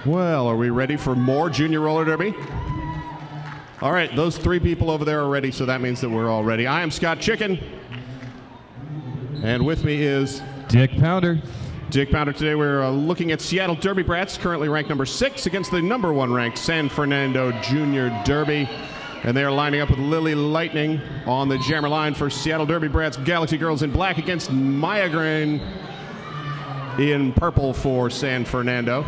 Well, are we ready for more Junior Roller Derby? All right, those three people over there are ready, so that means that we're all ready. I am Scott Chicken, and with me is Dick Pounder. Dick Pounder. Today we're looking at Seattle Derby Brats, currently ranked number 6 against the number 1 ranked San Fernando Junior Derby. And they are lining up with Lily Lightning on the jammer line for Seattle Derby Brats. Galaxy Girls in black against Maya Grain in purple for San Fernando.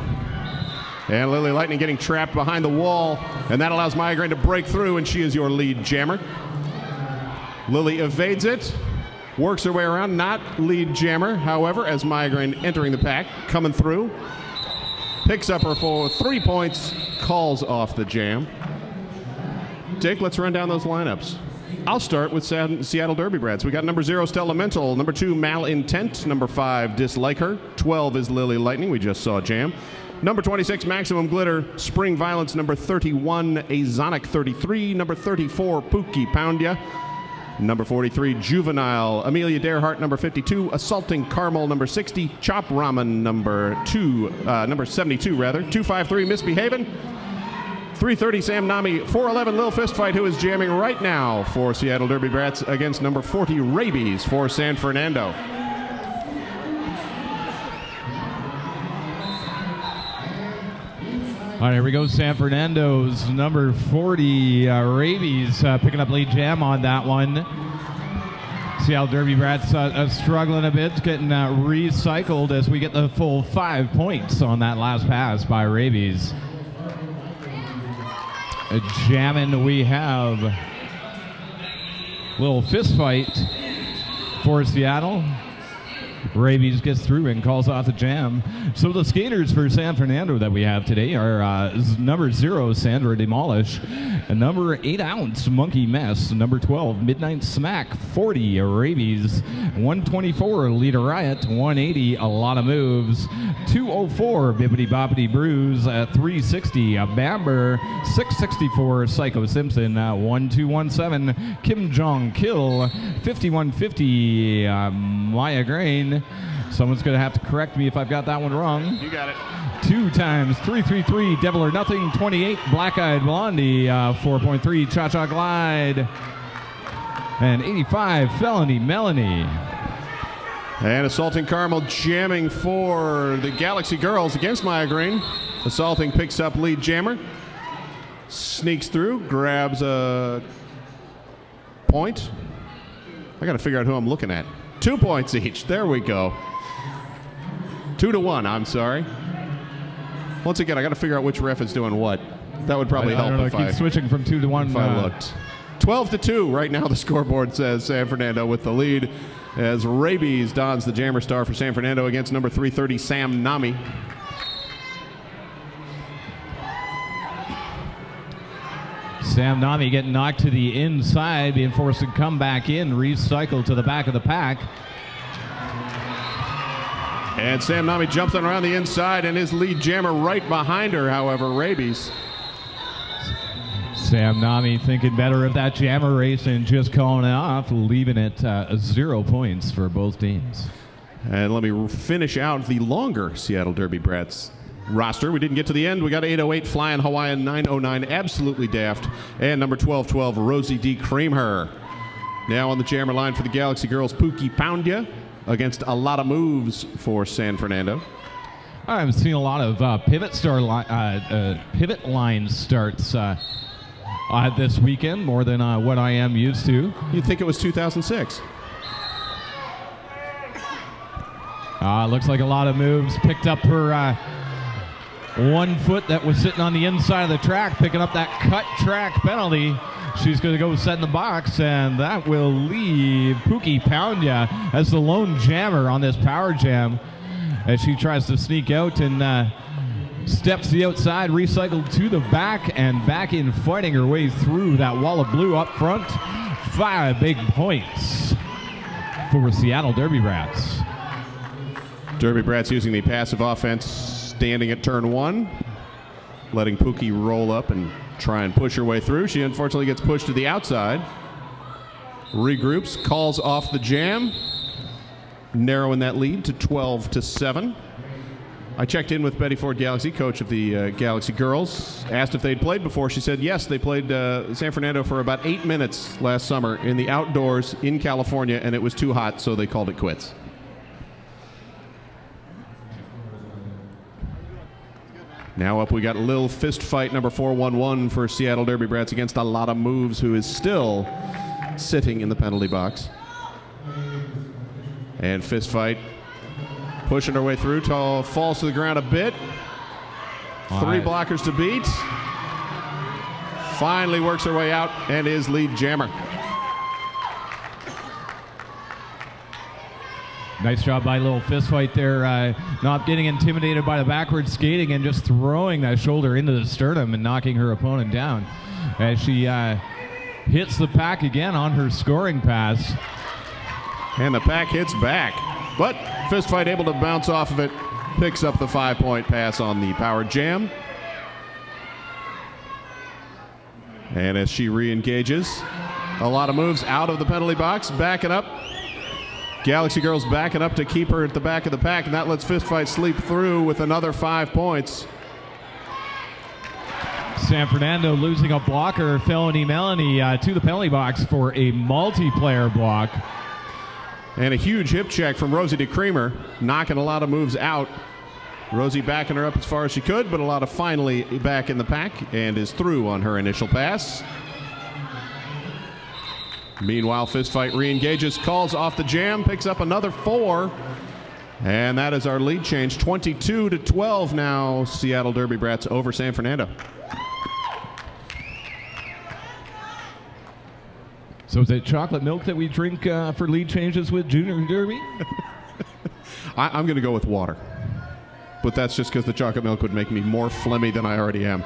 And Lily Lightning getting trapped behind the wall, and that allows Maya Grain to break through, and she is your lead jammer. Lily evades it, works her way around, not lead jammer, however, as Maya Grain entering the pack, coming through, picks up her for 3 points, calls off the jam. Dick, let's run down those lineups. I'll start with Seattle Derby Brats. We got number 0, Stella Mental. Number 2, Malintent. Number 5, Dislike Her. 12 is Lily Lightning. We just saw jam. Number 26, Maximum Glitter. Spring Violence. Number 31, Azonic 33. Number 34, Pookie Poundya. Number 43, Juvenile. Amelia Darehart. Number 52, Assaulting Caramel. Number 60, Chop Ramen. Number 72 rather. 253, Misbehavin'. 330, Sam Nami. 411, Lil Fistfight, who is jamming right now for Seattle Derby Brats against number 40, Rabies for San Fernando. All right, here we go. San Fernando's number 40, Rabies, picking up lead jam on that one. Seattle Derby Brats struggling a bit, getting recycled as we get the full 5 points on that last pass by Rabies. Jamming, we have Little Fist Fight for Seattle. Rabies gets through and calls off the jam. So the skaters for San Fernando that we have today are number 0, Sandra Demolish, and number 8 Ounce, Monkey Mess, number 12, Midnight Smack, 40, Rabies, 124, Leader Riot, 180, A Lot of Moves, 204, Bibbidi Boppity Bruise, 360, Bamber, 664, Psycho Simpson, 1217, Kim Jong Kill, 5150, Maya Grain. Someone's going to have to correct me if I've got that one wrong. You got it. 2 times 333, Devil or Nothing, 28, Black Eyed Blondie, 4.3, Cha Cha Glide, and 85, Felony Melanie. And Assaulting Caramel jamming for the Galaxy Girls against Maya Grain. Assaulting picks up lead jammer, sneaks through, grabs a point. I got to figure out who I'm looking at. 2 points each. There we go. 2-1, I'm sorry. Once again, I got to figure out which ref is doing what. That would probably help if I keep switching from 2 to 1. If I looked. 12-2 right now. The scoreboard says San Fernando with the lead as Rabies dons the jammer star for San Fernando against number 330 Sam Nami. Sam Nami getting knocked to the inside, being forced to come back in, recycle to the back of the pack. And Sam Nami jumps on around the inside, and his lead jammer right behind her, however, Rabies. Sam Nami thinking better of that jammer race and just calling it off, leaving it 0 points for both teams. And let me finish out the longer Seattle Derby Brats roster. We didn't get to the end. We got 808 Flying Hawaiian, 909 Absolutely Daft, and number 1212 Rosie D. Cream Her. Now on the jammer line for the Galaxy Girls, Pookie Poundya against A Lot of Moves for San Fernando. I'm seeing a lot of pivot line starts this weekend, more than what I am used to. You'd think it was 2006. Looks like A Lot of Moves picked up her 1 foot that was sitting on the inside of the track, picking up that cut track penalty. She's going to go set in the box, and that will leave Pookie Poundya as the lone jammer on this power jam as she tries to sneak out and steps to the outside, recycled to the back, and back in fighting her way through that wall of blue up front. 5 big points for Seattle Derby Brats. Derby Brats using the passive offense, standing at turn 1, letting Pookie roll up and try and push her way through. She unfortunately gets pushed to the outside. Regroups, calls off the jam, narrowing that lead to 12-7. I checked in with Betty Ford Galaxy, coach of the Galaxy girls. Asked if they'd played before. She said yes, they played San Fernando for about 8 minutes last summer in the outdoors in California, and it was too hot, so they called it quits. Now up, we got Lil Fist Fight number 411 for Seattle Derby Brats against a lot of moves, who is still sitting in the penalty box. And Fist Fight pushing her way through, falls to the ground a bit. Three blockers to beat. Finally works her way out and is lead jammer. Nice job by Little Fist Fight there, not getting intimidated by the backward skating and just throwing that shoulder into the sternum and knocking her opponent down as she hits the pack again on her scoring pass. And the pack hits back, but Fist Fight able to bounce off of it, picks up the 5-point pass on the power jam. And as she re-engages, a lot of moves out of the penalty box, backing up. Galaxy girls backing up to keep her at the back of the pack, and that lets Fist Fight sleep through with another 5 points. San Fernando losing a blocker, Felony Melanie, to the penalty box for a multiplayer block. And a huge hip check from Rosie DeCreamer, knocking a lot of moves out. Rosie backing her up as far as she could, but a lot of finally back in the pack and is through on her initial pass. Meanwhile, Fist Fight re-engages, calls off the jam, picks up another 4. And that is our lead change, 22-12 now, Seattle Derby Brats over San Fernando. So is it chocolate milk that we drink for lead changes with Junior Derby? I'm going to go with water. But that's just because the chocolate milk would make me more phlegmy than I already am.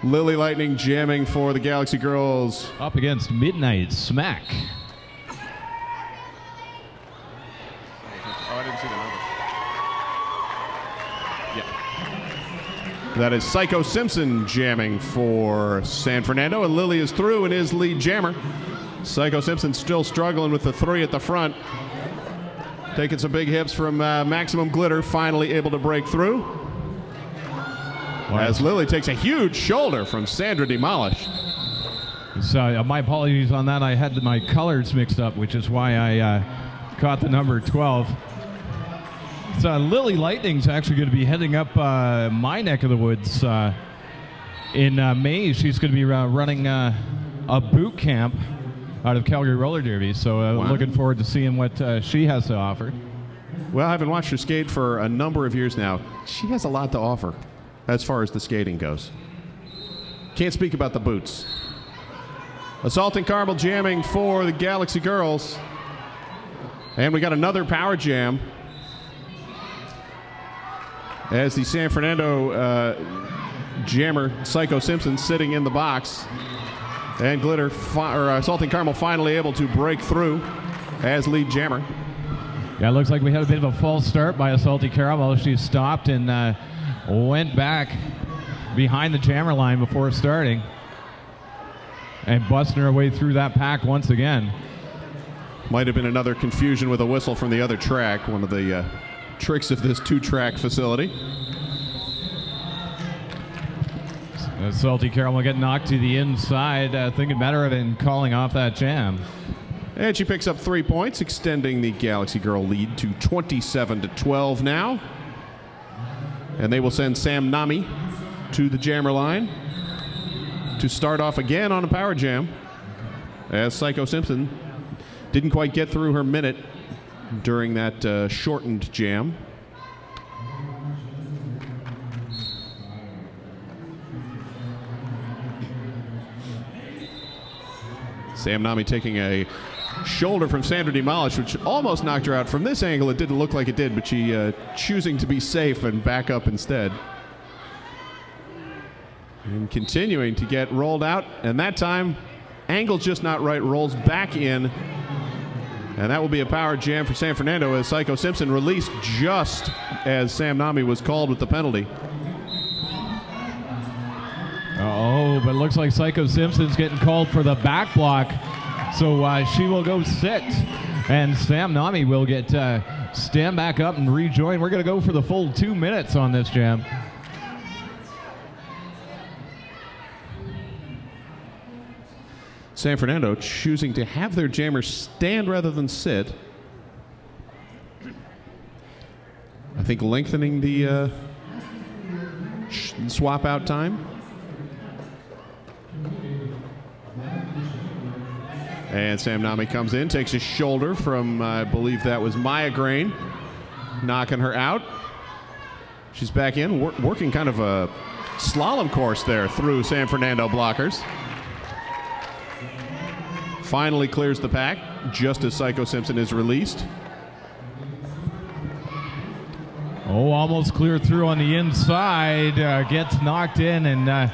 Lily Lightning jamming for the Galaxy girls. Up against Midnight Smack. Oh, I didn't see the number. Yeah. That is Psycho Simpson jamming for San Fernando, and Lily is through and is lead jammer. Psycho Simpson still struggling with the 3 at the front. Taking some big hips from Maximum Glitter, finally able to break through. As Lily takes a huge shoulder from Sandra Demolish. So my apologies on that. I had my colors mixed up, which is why I caught the number 12. So Lily Lightning's actually going to be heading up my neck of the woods in May. She's going to be running a boot camp out of Calgary Roller Derby. So wow. Looking forward to seeing what she has to offer. Well, I haven't watched her skate for a number of years now. She has a lot to offer as far as the skating goes. Can't speak about the boots. Assaulting Carmel jamming for the Galaxy girls. And we got another power jam as the San Fernando jammer, Psycho Simpson, sitting in the box. And Glitter, Assaulting Carmel finally able to break through as lead jammer. Yeah, it looks like we had a bit of a false start by Assaulting Carmel. She stopped and went back behind the jammer line before starting and busting her way through that pack once again. Might have been another confusion with a whistle from the other track, one of the tricks of this 2-track facility. Salty Carol will get knocked to the inside, thinking better of it and calling off that jam. And she picks up 3 points, extending the Galaxy girl lead to 27-12 now. And they will send Sam Nami to the jammer line to start off again on a power jam, as Psycho Simpson didn't quite get through her minute during that shortened jam. Sam Nami taking a shoulder from Sandra Demolish, which almost knocked her out. From this angle, it didn't look like it did, but she choosing to be safe and back up instead. And continuing to get rolled out, and that time, angle's just not right, rolls back in. And that will be a power jam for San Fernando as Psycho Simpson released just as Sam Nami was called with the penalty. Oh, but it looks like Psycho Simpson's getting called for the back block. So she will go sit And Sam Nami will get stand back up and rejoin. We're going to go for the full 2 minutes on this jam. San Fernando choosing to have their jammers stand rather than sit. I think lengthening the swap out time. And Sam Nami comes in, takes his shoulder from, I believe that was Maya Grain, knocking her out. She's back in, working kind of a slalom course there through San Fernando blockers. Finally clears the pack just as Psycho Simpson is released. Oh, almost clear through on the inside. Gets knocked in, and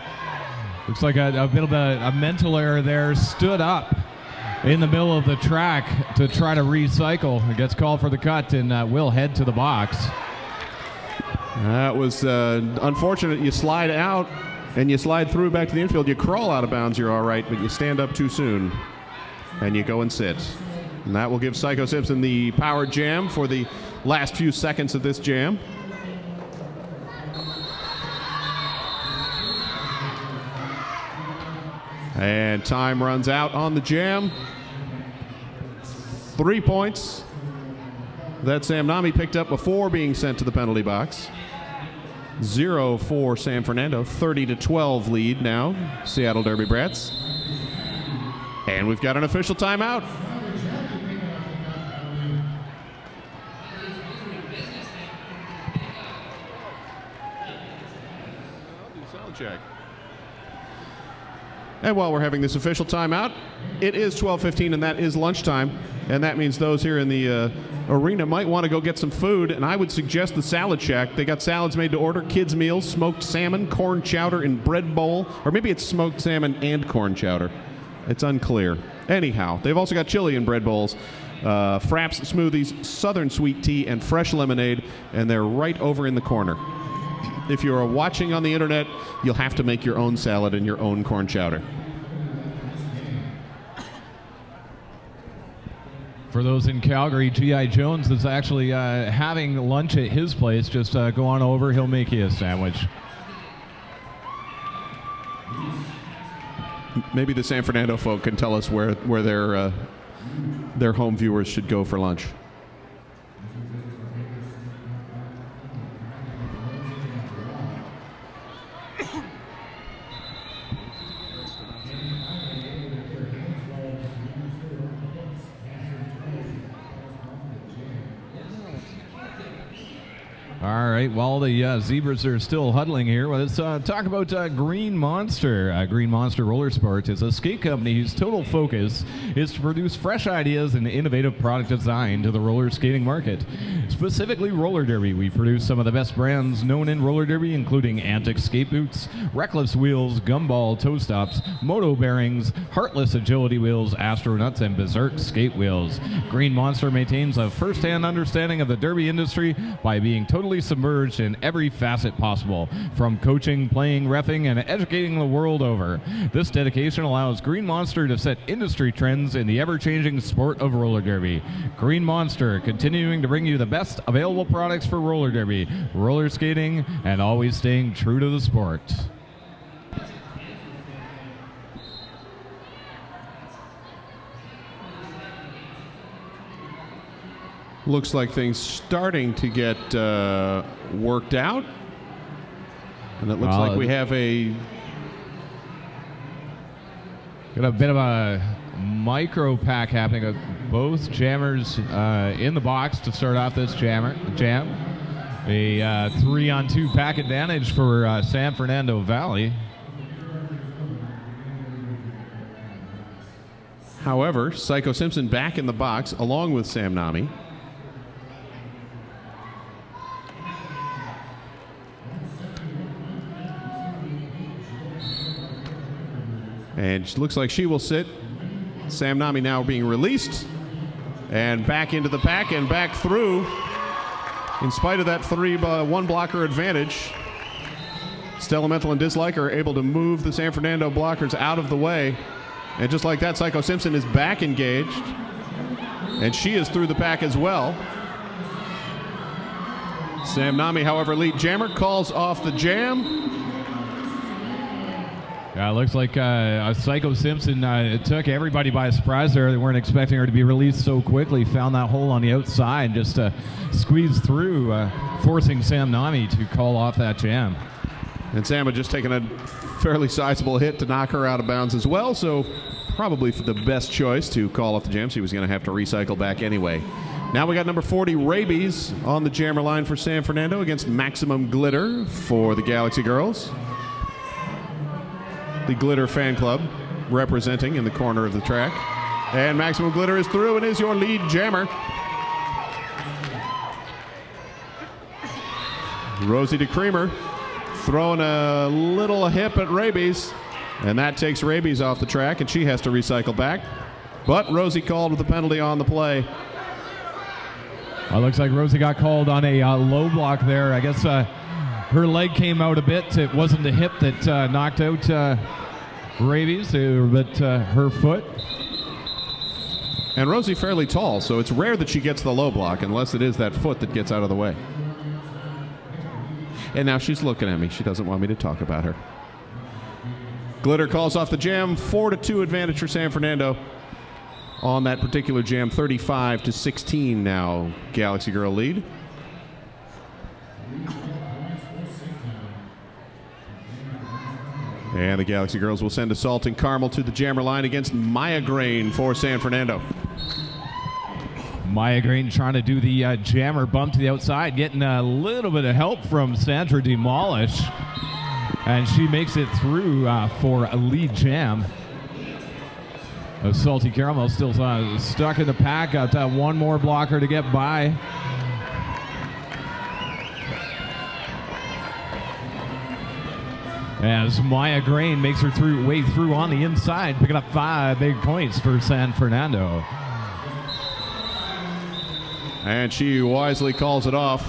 looks like a bit of a mental error there. Stood up in the middle of the track to try to recycle. It gets called for the cut and will head to the box. That was unfortunate. You slide out and you slide through back to the infield. You crawl out of bounds, you're all right, but you stand up too soon and you go and sit. And that will give Psycho Simpson the power jam for the last few seconds of this jam. And time runs out on the jam. 3 points that Sam Nami picked up before being sent to the penalty box. 0 for San Fernando. 30-12 lead now, Seattle Derby Brats. And we've got an official timeout. Sound check. And while we're having this official timeout, it is 12:15 and that is lunchtime. And that means those here in the arena might want to go get some food. And I would suggest the Salad Shack. They got salads made to order, kids' meals, smoked salmon, corn chowder, and bread bowl. Or maybe it's smoked salmon and corn chowder. It's unclear. Anyhow, they've also got chili and bread bowls, fraps, smoothies, southern sweet tea, and fresh lemonade. And they're right over in the corner. If you're watching on the internet, you'll have to make your own salad and your own corn chowder. For those in Calgary, G.I. Jones is actually having lunch at his place. Just go on over. He'll make you a sandwich. Maybe the San Fernando folk can tell us where their home viewers should go for lunch. All right, while the Zebras are still huddling here, let's talk about Green Monster. Green Monster Roller Sport is a skate company whose total focus is to produce fresh ideas and innovative product design to the roller skating market. Specifically roller derby, we produce some of the best brands known in roller derby, including Antic skate boots, Reckless wheels, Gumball toe stops, Moto bearings, Heartless agility wheels, Astronauts, and Berserk skate wheels. Green Monster maintains a first-hand understanding of the derby industry by being totally submerged in every facet possible, from coaching, playing, reffing, and educating the world over. This dedication allows Green Monster to set industry trends in the ever-changing sport of roller derby. Green Monster, continuing to bring you the best available products for roller derby, roller skating, and always staying true to the sport. Looks like things starting to get worked out. And it looks like we have got a bit of a micro pack happening with both jammers in the box to start off this jam. A 3-on-2 pack advantage for San Fernando Valley. However, Psycho Simpson back in the box along with Sam Nami. And it looks like she will sit. Sam Nami now being released. And back into the pack and back through. In spite of that 3-1 blocker advantage, Stella Menthel and Dislike are able to move the San Fernando blockers out of the way. And just like that, Psycho Simpson is back engaged. And she is through the pack as well. Sam Nami, however, lead jammer, calls off the jam. Yeah, it looks like Psycho Simpson took everybody by surprise there. They weren't expecting her to be released so quickly. Found that hole on the outside, just squeezed through, forcing Sam Nami to call off that jam. And Sam had just taken a fairly sizable hit to knock her out of bounds as well, so probably the best choice to call off the jam. She was going to have to recycle back anyway. Now we got number 40, Rabies, on the jammer line for San Fernando against Maximum Glitter for the Galaxy Girls. The Glitter fan club representing in the corner of the track. And Maximum Glitter is through and is your lead jammer. Rosie DeCreamer throwing a little hip at Rabies, and that takes Rabies off the track, and she has to recycle back. But Rosie called with a penalty on the play. Well, looks like Rosie got called on a low block there. I guess her leg came out a bit. It wasn't the hip that knocked out Rabies, but her foot. And Rosie fairly tall, so it's rare that she gets the low block unless it is that foot that gets out of the way. And now she's looking at me. She doesn't want me to talk about her. Glitter calls off the jam. 4-2 advantage for San Fernando on that particular jam. 35-16 now. Galaxy Girl lead. And the Galaxy Girls will send Assaulting Carmel to the jammer line against Maya Grain for San Fernando. Maya Grain trying to do the jammer bump to the outside, getting a little bit of help from Sandra Demolish. And she makes it through for a lead jam. Salty Caramel still stuck in the pack. Got one more blocker to get by. As Maya Grain makes her way through on the inside, picking up 5 big points for San Fernando. And she wisely calls it off,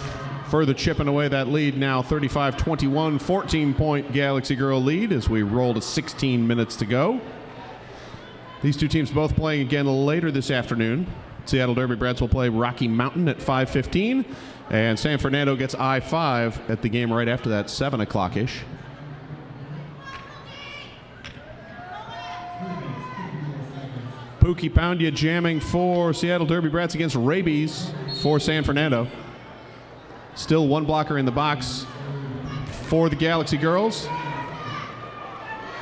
further chipping away that lead now. 35-21, 14-point Galaxy Girl lead as we roll to 16 minutes to go. These two teams both playing again later this afternoon. Seattle Derby Brats will play Rocky Mountain at 5:15, and San Fernando gets I-5 at the game right after that, 7 o'clock-ish. Pookie Poundia jamming for Seattle Derby Brats against Rabies for San Fernando. Still one blocker in the box for the Galaxy Girls.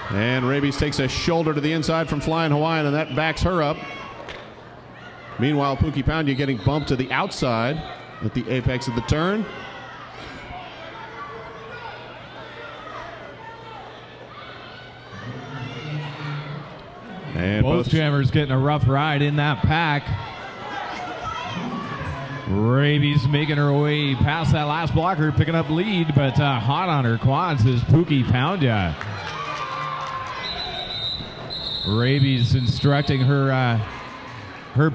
And Rabies takes a shoulder to the inside from Flying Hawaiian, and that backs her up. Meanwhile, Pookie Poundia getting bumped to the outside at the apex of the turn. And both jammers getting a rough ride in that pack. Rabies making her way past that last blocker, picking up lead, but hot on her quads is Pookie Poundia. Rabies instructing her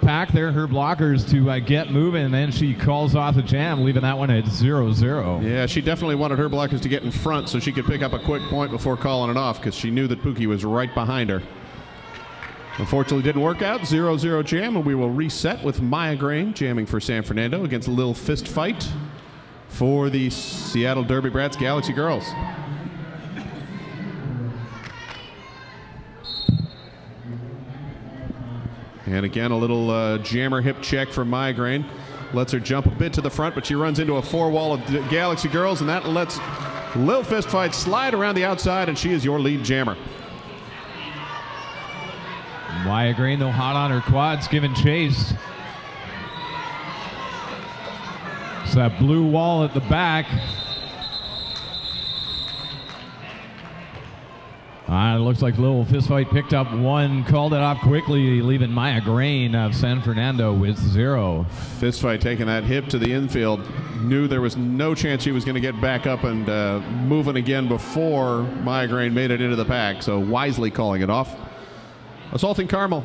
pack there, her blockers, to get moving, and then she calls off the jam, leaving that one at 0-0. Yeah, she definitely wanted her blockers to get in front so she could pick up a quick point before calling it off, because she knew that Pookie was right behind her. Unfortunately, didn't work out. 0-0 jam, and we will reset with Maya Grain jamming for San Fernando against a little fist fight for the Seattle Derby Brats Galaxy Girls. And again, a little jammer hip check from Maya Grain. Lets her jump a bit to the front, but she runs into a four wall of Galaxy Girls, and that lets Lil Fist Fight slide around the outside, and she is your lead jammer. Maya Grain, though, hot on her quads, giving chase. It's that blue wall at the back. It looks like Little Fist Fight picked up one, called it off quickly, leaving Maya Grain of San Fernando with 0. Fist Fight taking that hip to the infield. Knew there was no chance she was going to get back up and moving again before Maya Grain made it into the pack, so wisely calling it off. Assaulting Carmel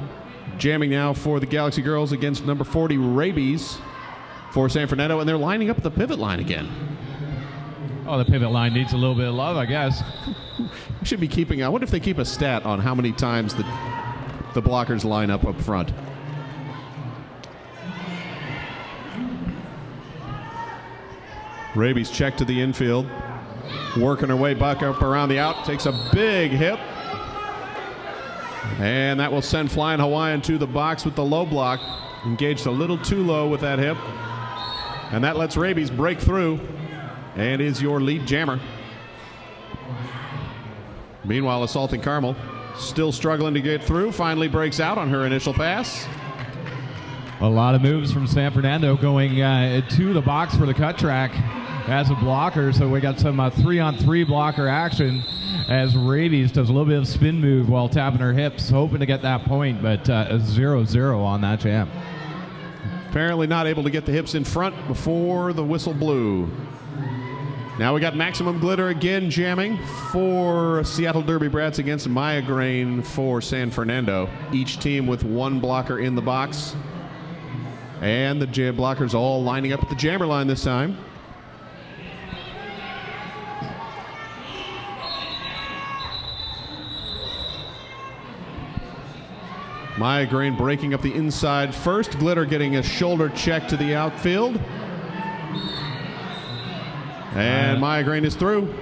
jamming now for the Galaxy Girls against number 40 Rabies for San Fernando, and they're lining up at the pivot line again. Oh, the pivot line needs a little bit of love, I guess. We should be keeping, I wonder if they keep a stat on how many times the blockers line up front. Raby's check to the infield. Working her way back up around the out. Takes a big hip. And that will send Flying Hawaiian to the box with the low block. Engaged a little too low with that hip. And that lets Raby's break through and is your lead jammer. Meanwhile, Assaulting Carmel still struggling to get through. Finally breaks out on her initial pass. A lot of moves from San Fernando going to the box for the cut track as a blocker. So we got some 3-on-3 blocker action as Raby's does a little bit of spin move while tapping her hips, hoping to get that point, but 0-0 on that jam. Apparently not able to get the hips in front before the whistle blew. Now we got Maximum Glitter again jamming for Seattle Derby Brats against Maya Grain for San Fernando. Each team with one blocker in the box. And the blockers all lining up at the jammer line this time. Maya Grain breaking up the inside first. Glitter getting a shoulder check to the outfield. And Maya Grain is through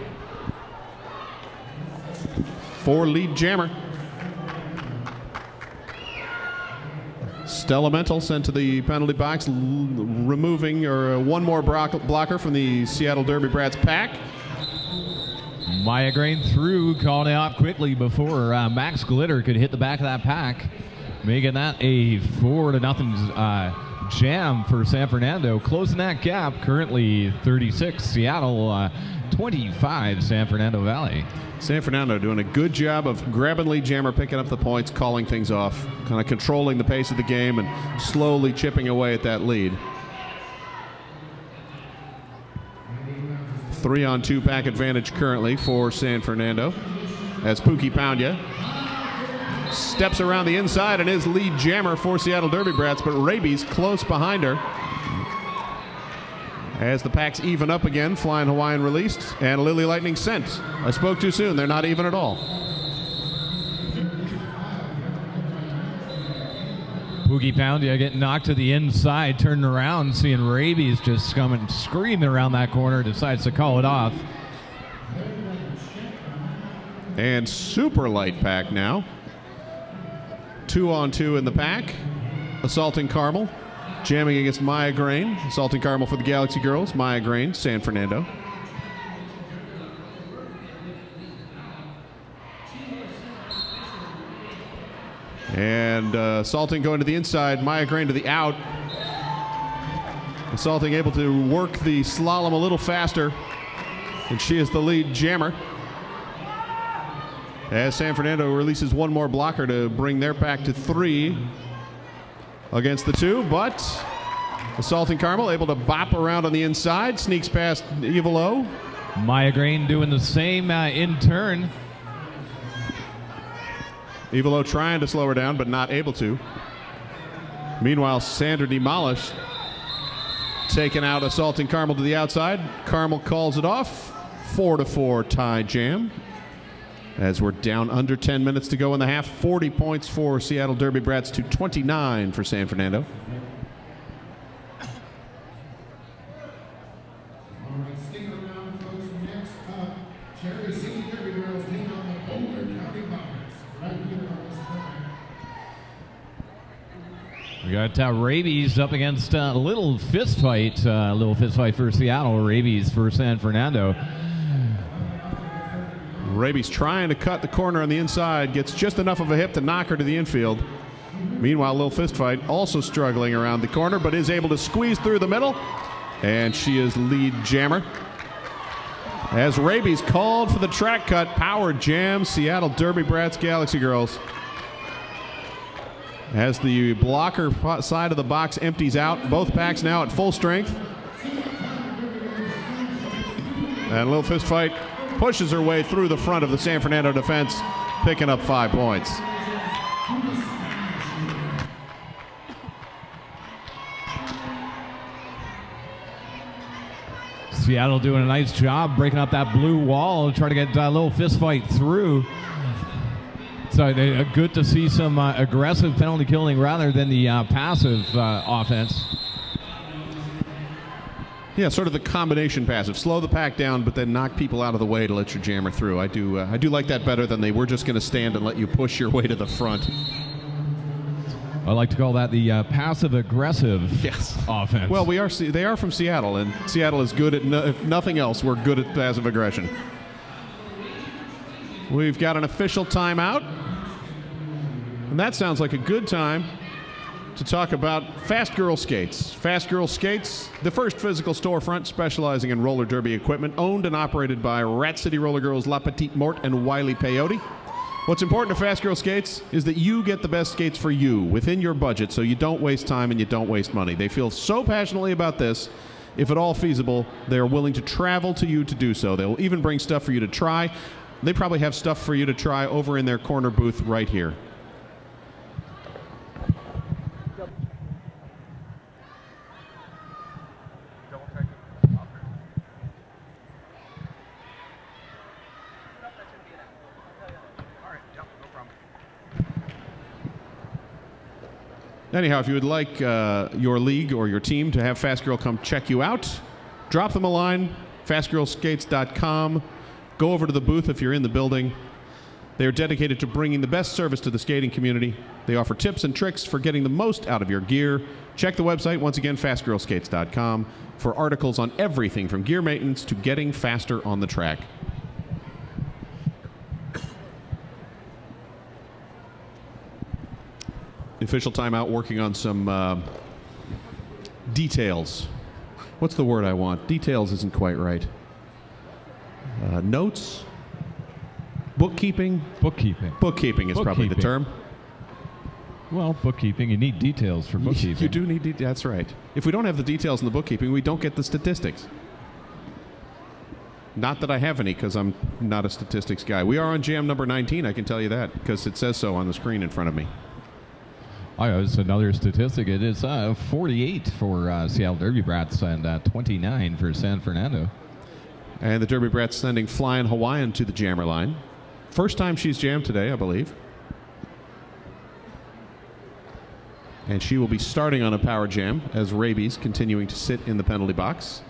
for lead jammer. Stella Mental sent to the penalty box, removing one more blocker from the Seattle Derby Brats pack. Maya Grain through, calling it off quickly before Max Glitter could hit the back of that pack, making that a 4-0 jam for San Fernando, closing that gap. Currently 36 Seattle, 25 San Fernando Valley. San Fernando doing a good job of grabbing lead jammer, picking up the points, calling things off, kind of controlling the pace of the game and slowly chipping away at that lead. 3-on-2 pack advantage currently for San Fernando as Pookie Poundya steps around the inside and is lead jammer for Seattle Derby Brats, but Raby's close behind her. As the packs even up again, Flying Hawaiian released and Lily Lightning sent. I spoke too soon. They're not even at all. Pookie Poundya getting knocked to the inside, turning around, seeing Raby's just coming screaming around that corner, decides to call it off. And super light pack now. 2-on-2 in the pack. Assaulting Carmel, jamming against Maya Grain. Assaulting Carmel for the Galaxy Girls. Maya Grain, San Fernando. And Assaulting going to the inside. Maya Grain to the out. Assaulting able to work the slalom a little faster. And she is the lead jammer. As San Fernando releases one more blocker to bring their pack to 3 against the 2, but Assaulting Carmel able to bop around on the inside, sneaks past Evilo. Maya Grain doing the same in turn. Evilo trying to slow her down, but not able to. Meanwhile, Sandra Demolish taking out Assaulting Carmel to the outside. Carmel calls it off. 4-4 tie jam. As we're down under 10 minutes to go in the half. 40 points for Seattle Derby Brats to 29 for San Fernando. We got Raby's up against a little fist fight for Seattle. Raby's for San Fernando. Raby's trying to cut the corner on the inside, gets just enough of a hip to knock her to the infield. Meanwhile, Lil Fist Fight also struggling around the corner, but is able to squeeze through the middle, and she is lead jammer. As Raby's called for the track cut, power jam, Seattle Derby Brats, Galaxy Girls. As the blocker side of the box empties out, both packs now at full strength. And Lil Fist Fight pushes her way through the front of the San Fernando defense, picking up 5 points. Seattle doing a nice job breaking up that blue wall, trying to get a little fist fight through. So good to see some aggressive penalty killing rather than the passive offense. Yeah, sort of the combination passive. Slow the pack down, but then knock people out of the way to let your jammer through. I do like that better than they were just going to stand and let you push your way to the front. I like to call that the passive-aggressive offense. Well, they are from Seattle, and Seattle is good at, if nothing else, we're good at passive aggression. We've got an official timeout, and that sounds like a good time to talk about Fast Girl Skates. Fast Girl Skates, the first physical storefront specializing in roller derby equipment, owned and operated by Rat City Roller Girls La Petite Mort and Wiley Peyote. What's important to Fast Girl Skates is that you get the best skates for you within your budget, so you don't waste time and you don't waste money. They feel so passionately about this, if at all feasible, they're willing to travel to you to do so. They'll even bring stuff for you to try. They probably have stuff for you to try over in their corner booth right here. Anyhow, if you would like your league or your team to have Fast Girl come check you out, drop them a line, fastgirlskates.com. Go over to the booth if you're in the building. They are dedicated to bringing the best service to the skating community. They offer tips and tricks for getting the most out of your gear. Check the website, once again, fastgirlskates.com, for articles on everything from gear maintenance to getting faster on the track. Official timeout, working on some details. What's the word I want? Details isn't quite right. Notes? Bookkeeping? Bookkeeping is probably the term. Well, bookkeeping, you need details for bookkeeping. You do need that's right. If we don't have the details in the bookkeeping, we don't get the statistics. Not that I have any, because I'm not a statistics guy. We are on jam number 19, I can tell you that, because it says so on the screen in front of me. Oh, it's another statistic. It is 48 for Seattle Derby Brats and 29 for San Fernando. And the Derby Brats sending Flying Hawaiian to the jammer line. First time she's jammed today, I believe. And she will be starting on a power jam as Rabies continuing to sit in the penalty box.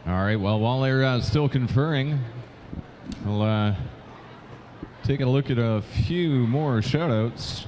All right, well, while they're still conferring, we'll take a look at a few more shout-outs.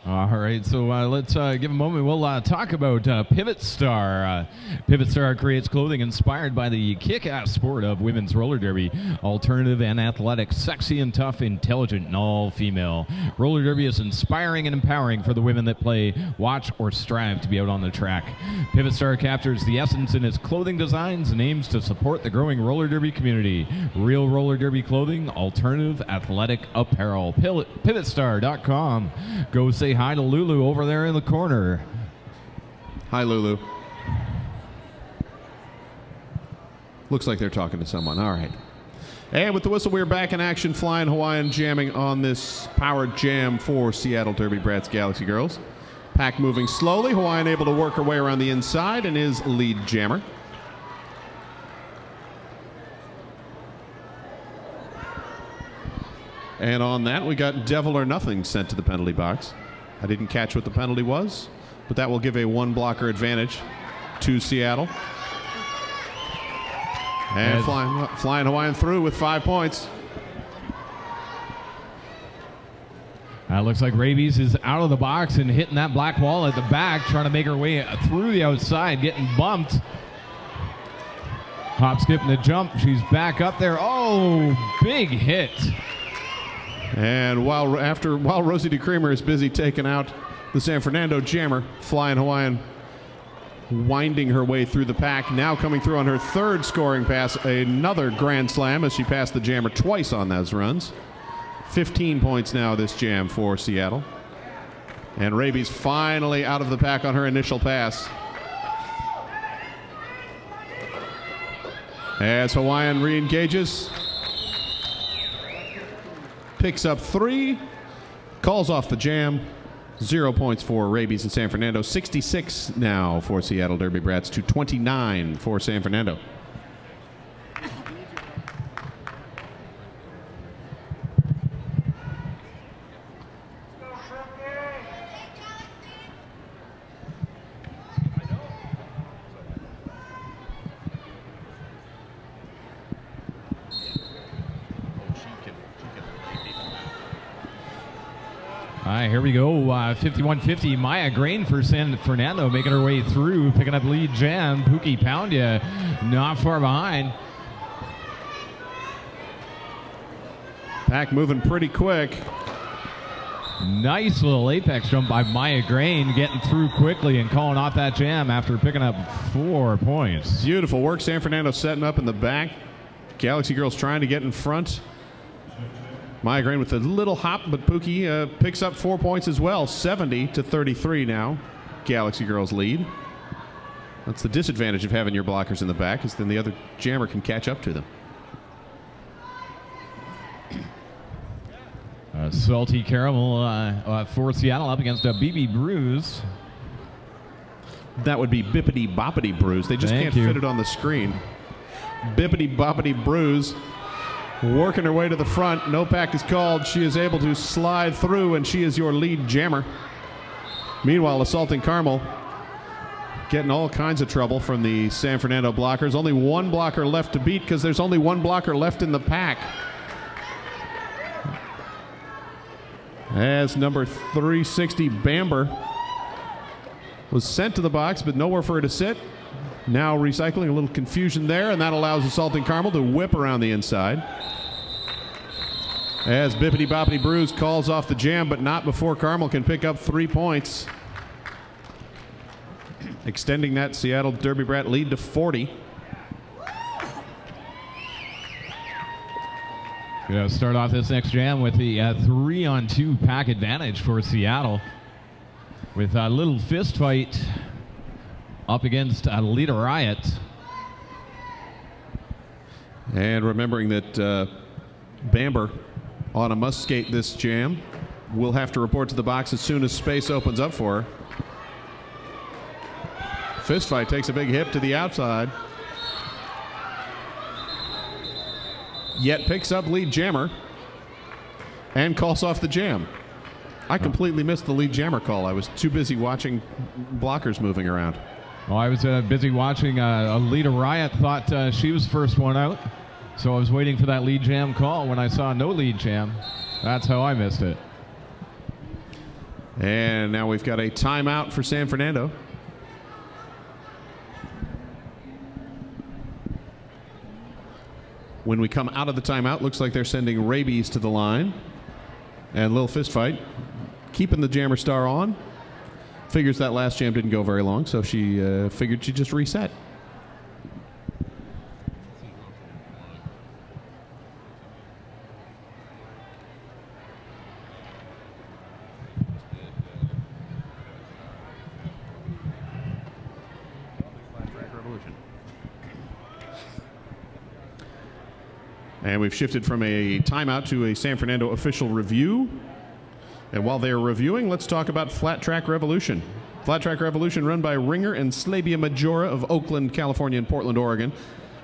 All right, so let's give a moment. We'll talk about Pivot Star. Pivot Star creates clothing inspired by the kick-ass sport of women's roller derby. Alternative and athletic, sexy and tough, intelligent and all-female. Roller derby is inspiring and empowering for the women that play, watch, or strive to be out on the track. Pivot Star captures the essence in its clothing designs and aims to support the growing roller derby community. Real roller derby clothing, alternative athletic apparel. Pivotstar.com. Go say hi to Lulu over there in the corner. Hi, Lulu. Looks like they're talking to someone. All right. And with the whistle, we're back in action. Flying Hawaiian jamming on this powered jam for Seattle Derby Brats Galaxy Girls. Pack moving slowly. Hawaiian able to work her way around the inside and is lead jammer. And on that, we got Devil or Nothing sent to the penalty box. I didn't catch what the penalty was, but that will give a one blocker advantage to Seattle. And flying Hawaiian through with 5 points. Looks like Rabies is out of the box and hitting that black wall at the back, trying to make her way through the outside, getting bumped. Hop, skip, and a jump. She's back up there. Oh, big hit. And while Rosie DeCreamer is busy taking out the San Fernando jammer, Flying Hawaiian winding her way through the pack. Now coming through on her third scoring pass, another grand slam as she passed the jammer twice on those runs. 15 points now this jam for Seattle. And Raby's finally out of the pack on her initial pass. As Hawaiian re-engages. Picks up 3. Calls off the jam. 0 points for Rabies and San Fernando. 66 now for Seattle Derby Brats to 29 for San Fernando. All right, here we go. 51-50. Maya Grain for San Fernando making her way through, picking up lead jam. Pookie Poundya not far behind. Pack moving pretty quick. Nice little apex jump by Maya Grain, getting through quickly and calling off that jam after picking up 4 points. Beautiful work. San Fernando setting up in the back. Galaxy Girls trying to get in front. Maya Grain with a little hop, but Pookie picks up 4 points as well. 70-33 now. Galaxy Girls lead. That's the disadvantage of having your blockers in the back, is then the other jammer can catch up to them. Salty Caramel for Seattle up against BB Bruise. That would be Bippity Boppity Bruise. They just can't fit it on the screen. Bippity Boppity Bruise working her way to the front. No pack is called. She is able to slide through, and she is your lead jammer. Meanwhile, Assaulting Carmel getting all kinds of trouble from the San Fernando blockers. Only one blocker left to beat because there's only one blocker left in the pack. As number 360 Bamber was sent to the box, but nowhere for her to sit. Now recycling, a little confusion there, and that allows Assaulting Carmel to whip around the inside. As Bippity Boppity Bruise calls off the jam, but not before Carmel can pick up 3 points. Extending that Seattle Derby Brat lead to 40. We're going to start off this next jam with the 3-on-2 pack advantage for Seattle. With a little fist fight up against Lita Riot. And remembering that Bamber on a must skate this jam will have to report to the box as soon as space opens up for her. Fist fight takes a big hip to the outside. Yet picks up lead jammer and calls off the jam. I completely missed the lead jammer call. I was too busy watching blockers moving around. Well, I was busy watching Lita Riot. Thought she was first one out. So I was waiting for that lead jam call. When I saw no lead jam, that's how I missed it. And now we've got a timeout for San Fernando. When we come out of the timeout, looks like they're sending Rabies to the line. And little fist fight, keeping the jammer star on. Figures that last jam didn't go very long, so she figured she'd just reset. And we've shifted from a timeout to a San Fernando official review. And while they're reviewing, let's talk about Flat Track Revolution. Flat Track Revolution run by Ringer and Slavia Majora of Oakland, California and Portland, Oregon.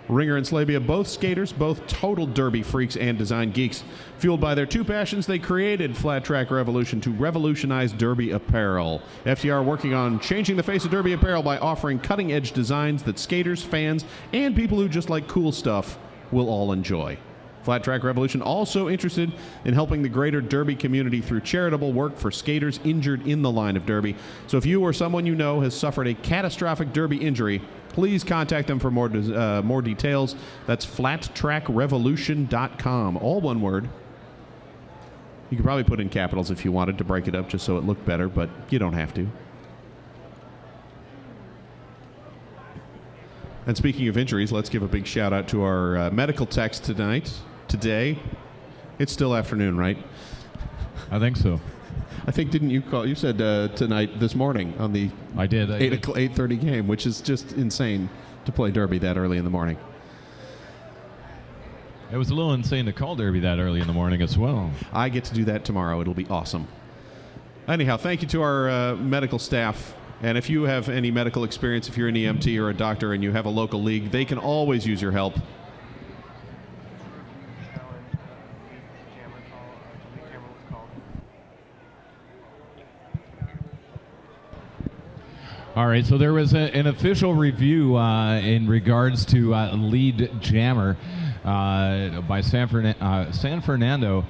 Ringer and Slavia, both skaters, both total derby freaks and design geeks. Fueled by their two passions, they created Flat Track Revolution to revolutionize derby apparel. FTR working on changing the face of derby apparel by offering cutting-edge designs that skaters, fans, and people who just like cool stuff will all enjoy. Flat Track Revolution also interested in helping the greater derby community through charitable work for skaters injured in the line of derby. So if you or someone you know has suffered a catastrophic derby injury, please contact them for more details. That's flattrackrevolution.com. All one word. You could probably put in capitals if you wanted to break it up just so it looked better, but you don't have to. And speaking of injuries, let's give a big shout out to our medical techs today. It's still afternoon, right? I think so. I think, didn't you call? You said tonight, this morning, on the I did. 8:30 game, which is just insane to play Derby that early in the morning. It was a little insane to call Derby that early in the morning as well. I get to do that tomorrow. It'll be awesome. Anyhow, thank you to our medical staff. And if you have any medical experience, if you're an EMT or a doctor and you have a local league, they can always use your help. All right, so there was an official review in regards to lead jammer by San Fernando.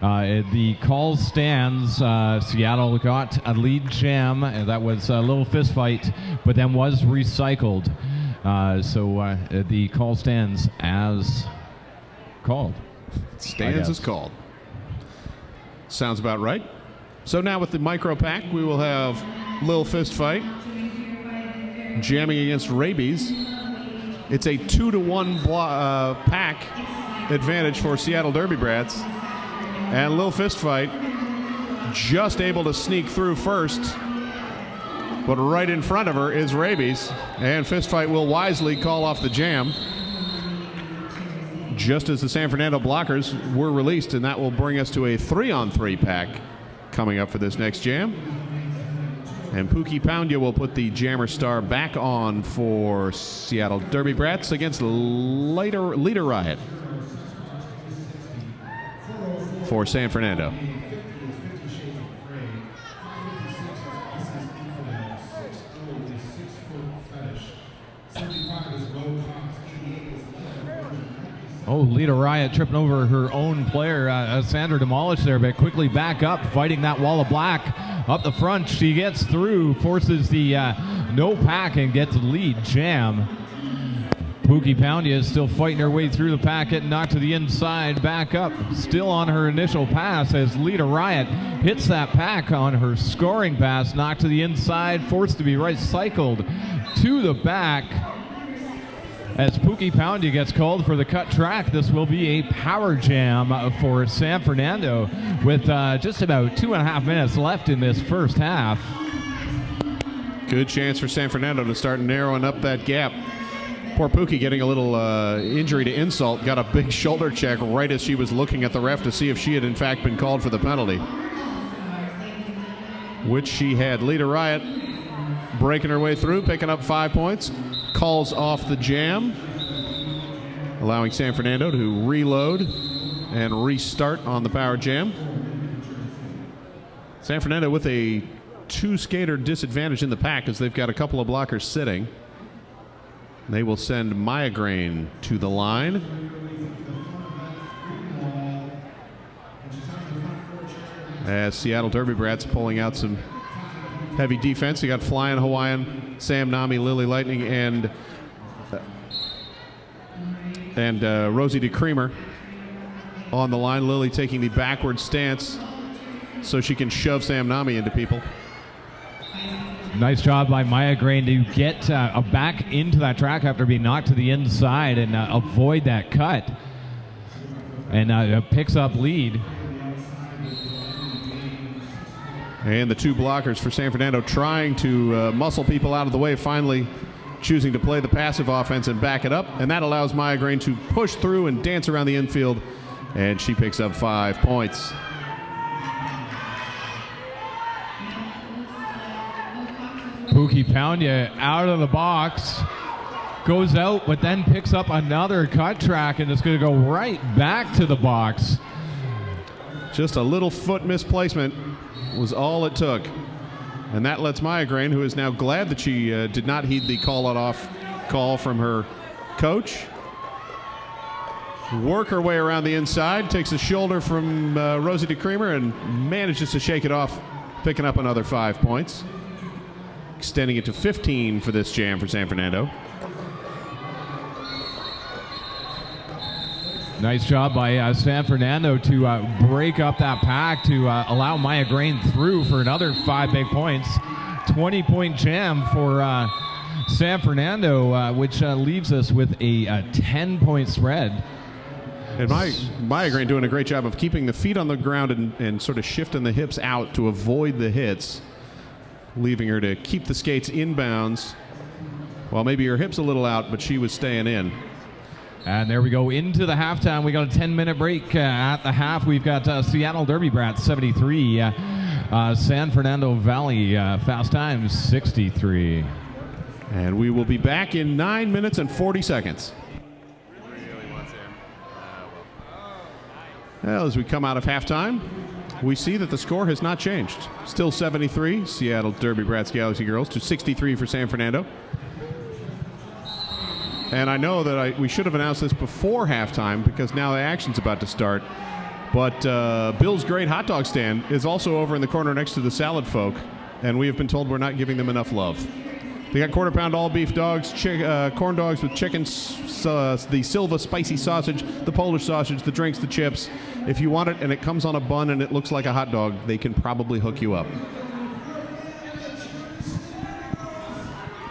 The call stands. Seattle got a lead jam. That was a little fist fight, but then was recycled. So the call stands as called. Stands as called. Sounds about right. So now with the micro pack, we will have Lil Fist Fight jamming against Rabies. It's a 2-to-1 pack advantage for Seattle Derby Brats. And Lil Fist Fight just able to sneak through first. But right in front of her is Rabies. And Fist Fight will wisely call off the jam just as the San Fernando blockers were released. And that will bring us to a 3-on-3 pack coming up for this next jam. And Pookie Poundya will put the Jammer Star back on for Seattle Derby Brats against Leader Riot for San Fernando. Oh, Leader Riot tripping over her own player. Sandra demolished there, but quickly back up, fighting that wall of black. Up the front, she gets through, forces the no pack and gets the lead jam. Pookie Poundya is still fighting her way through the pack, getting knocked to the inside, back up, still on her initial pass as Leader Riot hits that pack on her scoring pass, knocked to the inside, forced to be recycled to the back. As Pookie Poundya gets called for the cut track, this will be a power jam for San Fernando with just about 2.5 minutes left in this first half. Good chance for San Fernando to start narrowing up that gap. Poor Pookie getting a little injury to insult, got a big shoulder check right as she was looking at the ref to see if she had in fact been called for the penalty, which she had. Leader Riot breaking her way through, picking up 5 points. Calls off the jam, allowing San Fernando to reload and restart on the power jam. San Fernando with a 2-skater disadvantage in the pack as they've got a couple of blockers sitting. They will send Maya Grain to the line. As Seattle Derby Brats pulling out some heavy defense. You got Flying Hawaiian, Sam Nami, Lily Lightning, and Rosie DeCreamer on the line. Lily taking the backward stance so she can shove Sam Nami into people. Nice job by Maya Grain to get back into that track after being knocked to the inside and avoid that cut. And picks up lead. And the two blockers for San Fernando trying to muscle people out of the way, finally choosing to play the passive offense and back it up. And that allows Maya Grain to push through and dance around the infield. And she picks up 5 points. Pookie Poundya out of the box, goes out, but then picks up another cut track and it's going to go right back to the box. Just a little foot misplacement was all it took. And that lets Maya Grain, who is now glad that she did not heed the call-it-off call from her coach, work her way around the inside, takes a shoulder from Rosie DeCreamer and manages to shake it off, picking up another 5 points, extending it to 15 for this jam for San Fernando. Nice job by San Fernando to break up that pack to allow Maya Grain through for another 5 big points. 20-point jam for San Fernando, which leaves us with a 10-point spread. And Maya Grain doing a great job of keeping the feet on the ground and sort of shifting the hips out to avoid the hits, leaving her to keep the skates inbounds. Well, maybe her hips a little out, but she was staying in. And there we go into the halftime. We got a 10-minute break at the half. We've got Seattle Derby Brats 73, San Fernando Valley fast time 63. And we will be back in 9 minutes and 40 seconds. Well, as we come out of halftime, we see that the score has not changed. Still 73, Seattle Derby Brats Galaxy Girls to 63 for San Fernando. And I know that we should have announced this before halftime because now the action's about to start. But Bill's Great Hot Dog Stand is also over in the corner next to the Salad Folk, and we have been told we're not giving them enough love. They got quarter-pound all-beef dogs, corn dogs with chicken, the Silva spicy sausage, the Polish sausage, the drinks, the chips. If you want it and it comes on a bun and it looks like a hot dog, they can probably hook you up.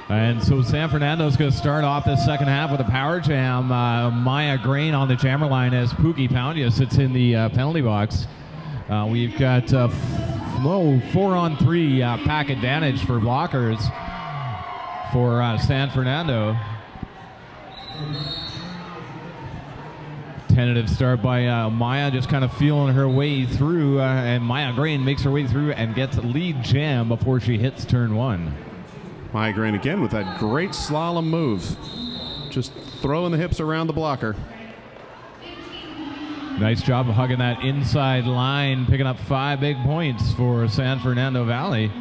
And so San Fernando's going to start off the second half with a power jam. Maya Grain on the jammer line as Pookie Poundia sits in the penalty box. We've got 4-on-3 pack advantage for blockers for San Fernando. Tentative start by Maya, just kind of feeling her way through, and Maya Grain makes her way through and gets lead jam before she hits turn one. Maya Grain again with that great slalom move. Just throwing the hips around the blocker. Nice job of hugging that inside line, picking up 5 big points for San Fernando Valley.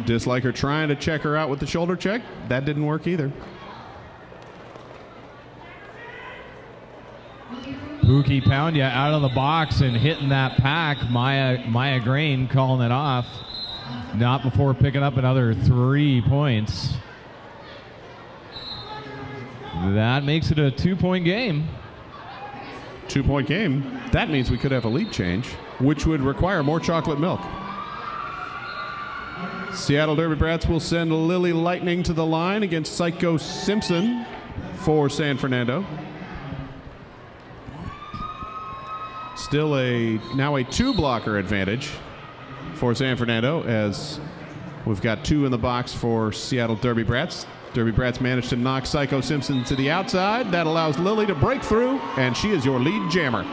Just like her trying to check her out with the shoulder check. That didn't work either. Pookie Poundia out of the box and hitting that pack. Maya Grain calling it off. Not before picking up another 3 points. That makes it a 2-point game. 2-point game. That means we could have a lead change, which would require more chocolate milk. Seattle Derby Brats will send Lily Lightning to the line against Psycho Simpson for San Fernando. Still now a 2-blocker advantage for San Fernando, as we've got 2 in the box for Seattle Derby Brats. Derby Brats managed to knock Psycho Simpson to the outside. That allows Lily to break through, and she is your lead jammer.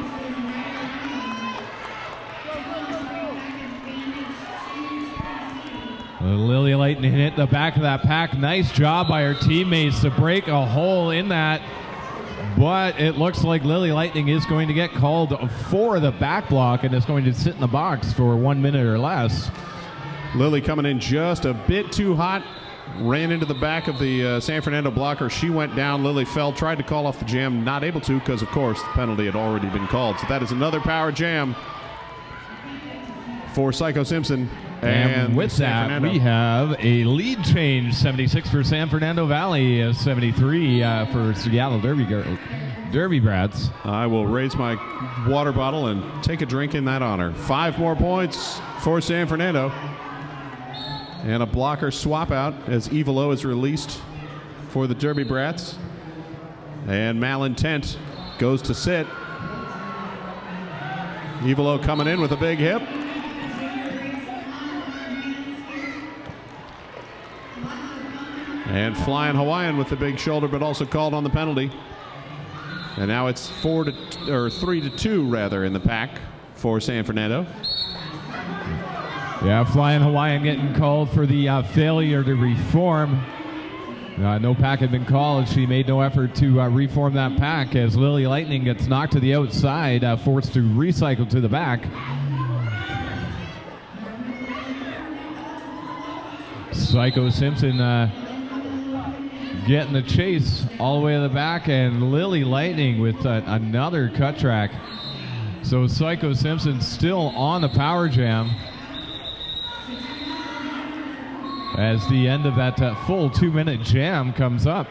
Lily Lightning hit the back of that pack. Nice job by her teammates to break a hole in that. But it looks like Lily Lightning is going to get called for the back block and is going to sit in the box for 1 minute or less. Lily coming in just a bit too hot. Ran into the back of the San Fernando blocker. She went down. Lily fell, tried to call off the jam. Not able to because, of course, the penalty had already been called. So that is another power jam for Psycho Simpson. And with that, we have a lead change. 76 for San Fernando Valley, 73 for Seattle Derby Brats. I will raise my water bottle and take a drink in that honor. 5 more points for San Fernando. And a blocker swap out as Evilo is released for the Derby Brats. And Malintent goes to sit. Evilo coming in with a big hip. And Flying Hawaiian with the big shoulder, but also called on the penalty. And now it's 3-2 rather in the pack for San Fernando. Yeah, Flying Hawaiian getting called for the failure to reform. No pack had been called. She made no effort to reform that pack as Lily Lightning gets knocked to the outside, forced to recycle to the back. Psycho Simpson getting the chase all the way to the back, and Lily Lightning with another cut track. So Psycho Simpson still on the power jam as the end of that full 2-minute jam comes up.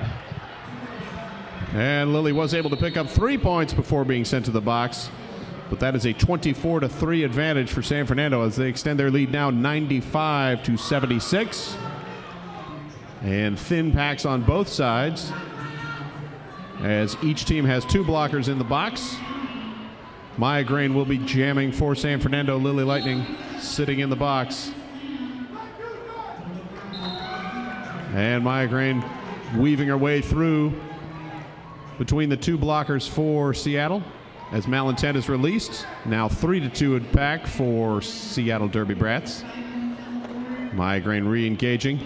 And Lily was able to pick up 3 points before being sent to the box, but that is a 24-3 advantage for San Fernando as they extend their lead now 95-76. And thin packs on both sides, as each team has 2 blockers in the box. Maya Grain will be jamming for San Fernando. Lily Lightning sitting in the box. And Maya Grain weaving her way through between the 2 blockers for Seattle as Malintent is released. Now 3-2 in pack for Seattle Derby Brats. Maya Grain re-engaging.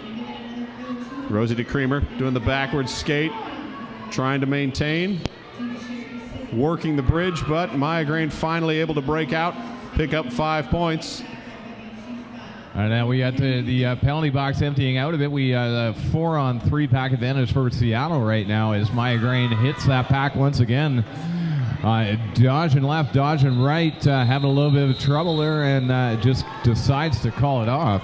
Rosie DeCreamer doing the backwards skate, trying to maintain. Working the bridge, but Maya Grain finally able to break out, pick up 5 points. And now we got the penalty box emptying out a bit. We 4-on-3 pack advantage for Seattle right now as Maya Grain hits that pack once again. Dodging left, dodging right, having a little bit of trouble there, and just decides to call it off.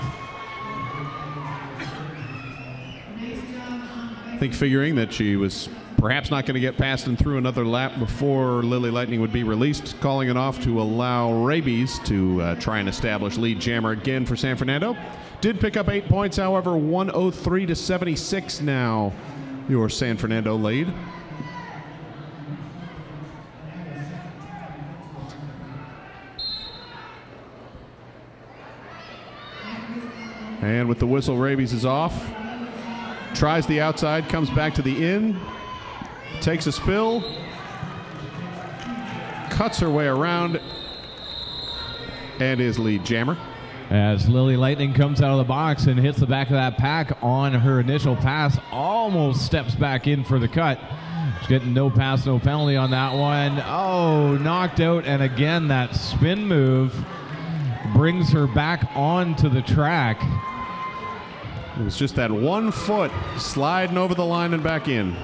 I think figuring that she was perhaps not going to get past and through another lap before Lily Lightning would be released, calling it off to allow Rabies to try and establish lead jammer again for San Fernando. Did pick up 8 points, however, 103-76 now, your San Fernando lead. And with the whistle, Rabies is off. Tries the outside, comes back to the in, takes a spill, cuts her way around, and is lead jammer. As Lily Lightning comes out of the box and hits the back of that pack on her initial pass, almost steps back in for the cut. She's getting no pass, no penalty on that one. Oh, knocked out, and again, that spin move brings her back onto the track. It was just that 1 foot sliding over the line and back in.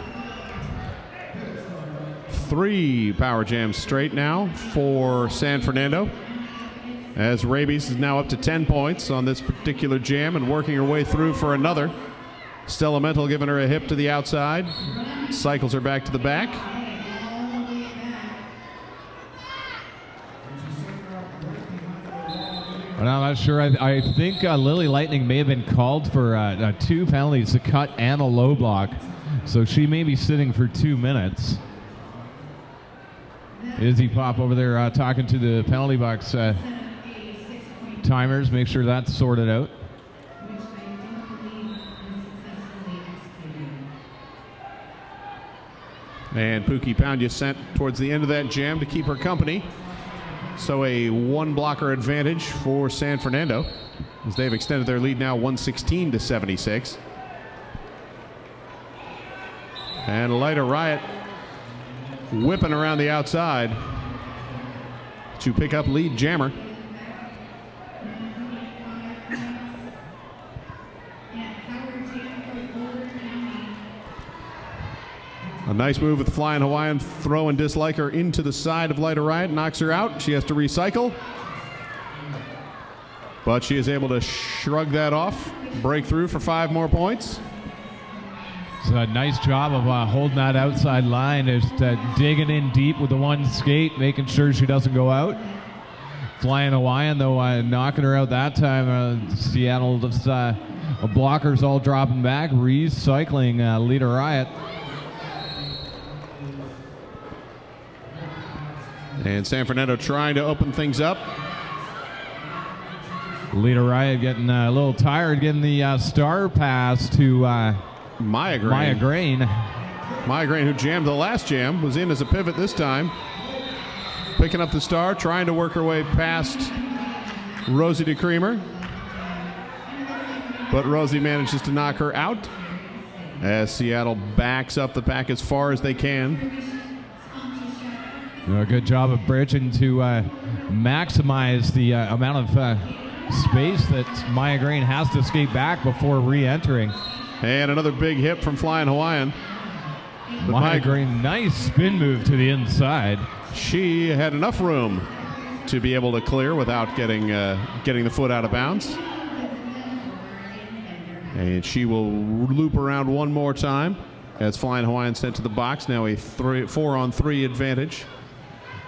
3 power jams straight now for San Fernando, as Rabies is now up to 10 points on this particular jam and working her way through for another. Stella Mental giving her a hip to the outside, cycles her back to the back. Well, I'm not sure. I think Lily Lightning may have been called for 2 penalties, a cut and a low block. So she may be sitting for 2 minutes. Izzy Pop over there talking to the penalty box timers, make sure that's sorted out. And Pookie Poundya sent towards the end of that jam to keep her company. So a 1 blocker advantage for San Fernando as they've extended their lead now 116-76. And Lighter Riot whipping around the outside to pick up lead jammer. A nice move with Flying Hawaiian, throw and dislike her into the side of Lighter Riot, knocks her out. She has to recycle, but she is able to shrug that off, break through for 5 more points. It's a nice job of holding that outside line, just digging in deep with the 1 skate, making sure she doesn't go out. Flying Hawaiian, though, knocking her out that time. Seattle, just blockers all dropping back, recycling Leader Riot. And San Fernando trying to open things up. Leader Riot getting a little tired, getting the star pass to Maya Grain. Maya Grain, who jammed the last jam, was in as a pivot this time. Picking up the star, trying to work her way past Rosie DeCreamer. But Rosie manages to knock her out as Seattle backs up the pack as far as they can. A good job of bridging to maximize the amount of space that Maya Grain has to skate back before re-entering. And another big hit from Flying Hawaiian. Maya Grain, nice spin move to the inside. She had enough room to be able to clear without getting the foot out of bounds. And she will loop around one more time as Flying Hawaiian sent to the box. Now a 4-on-3 advantage.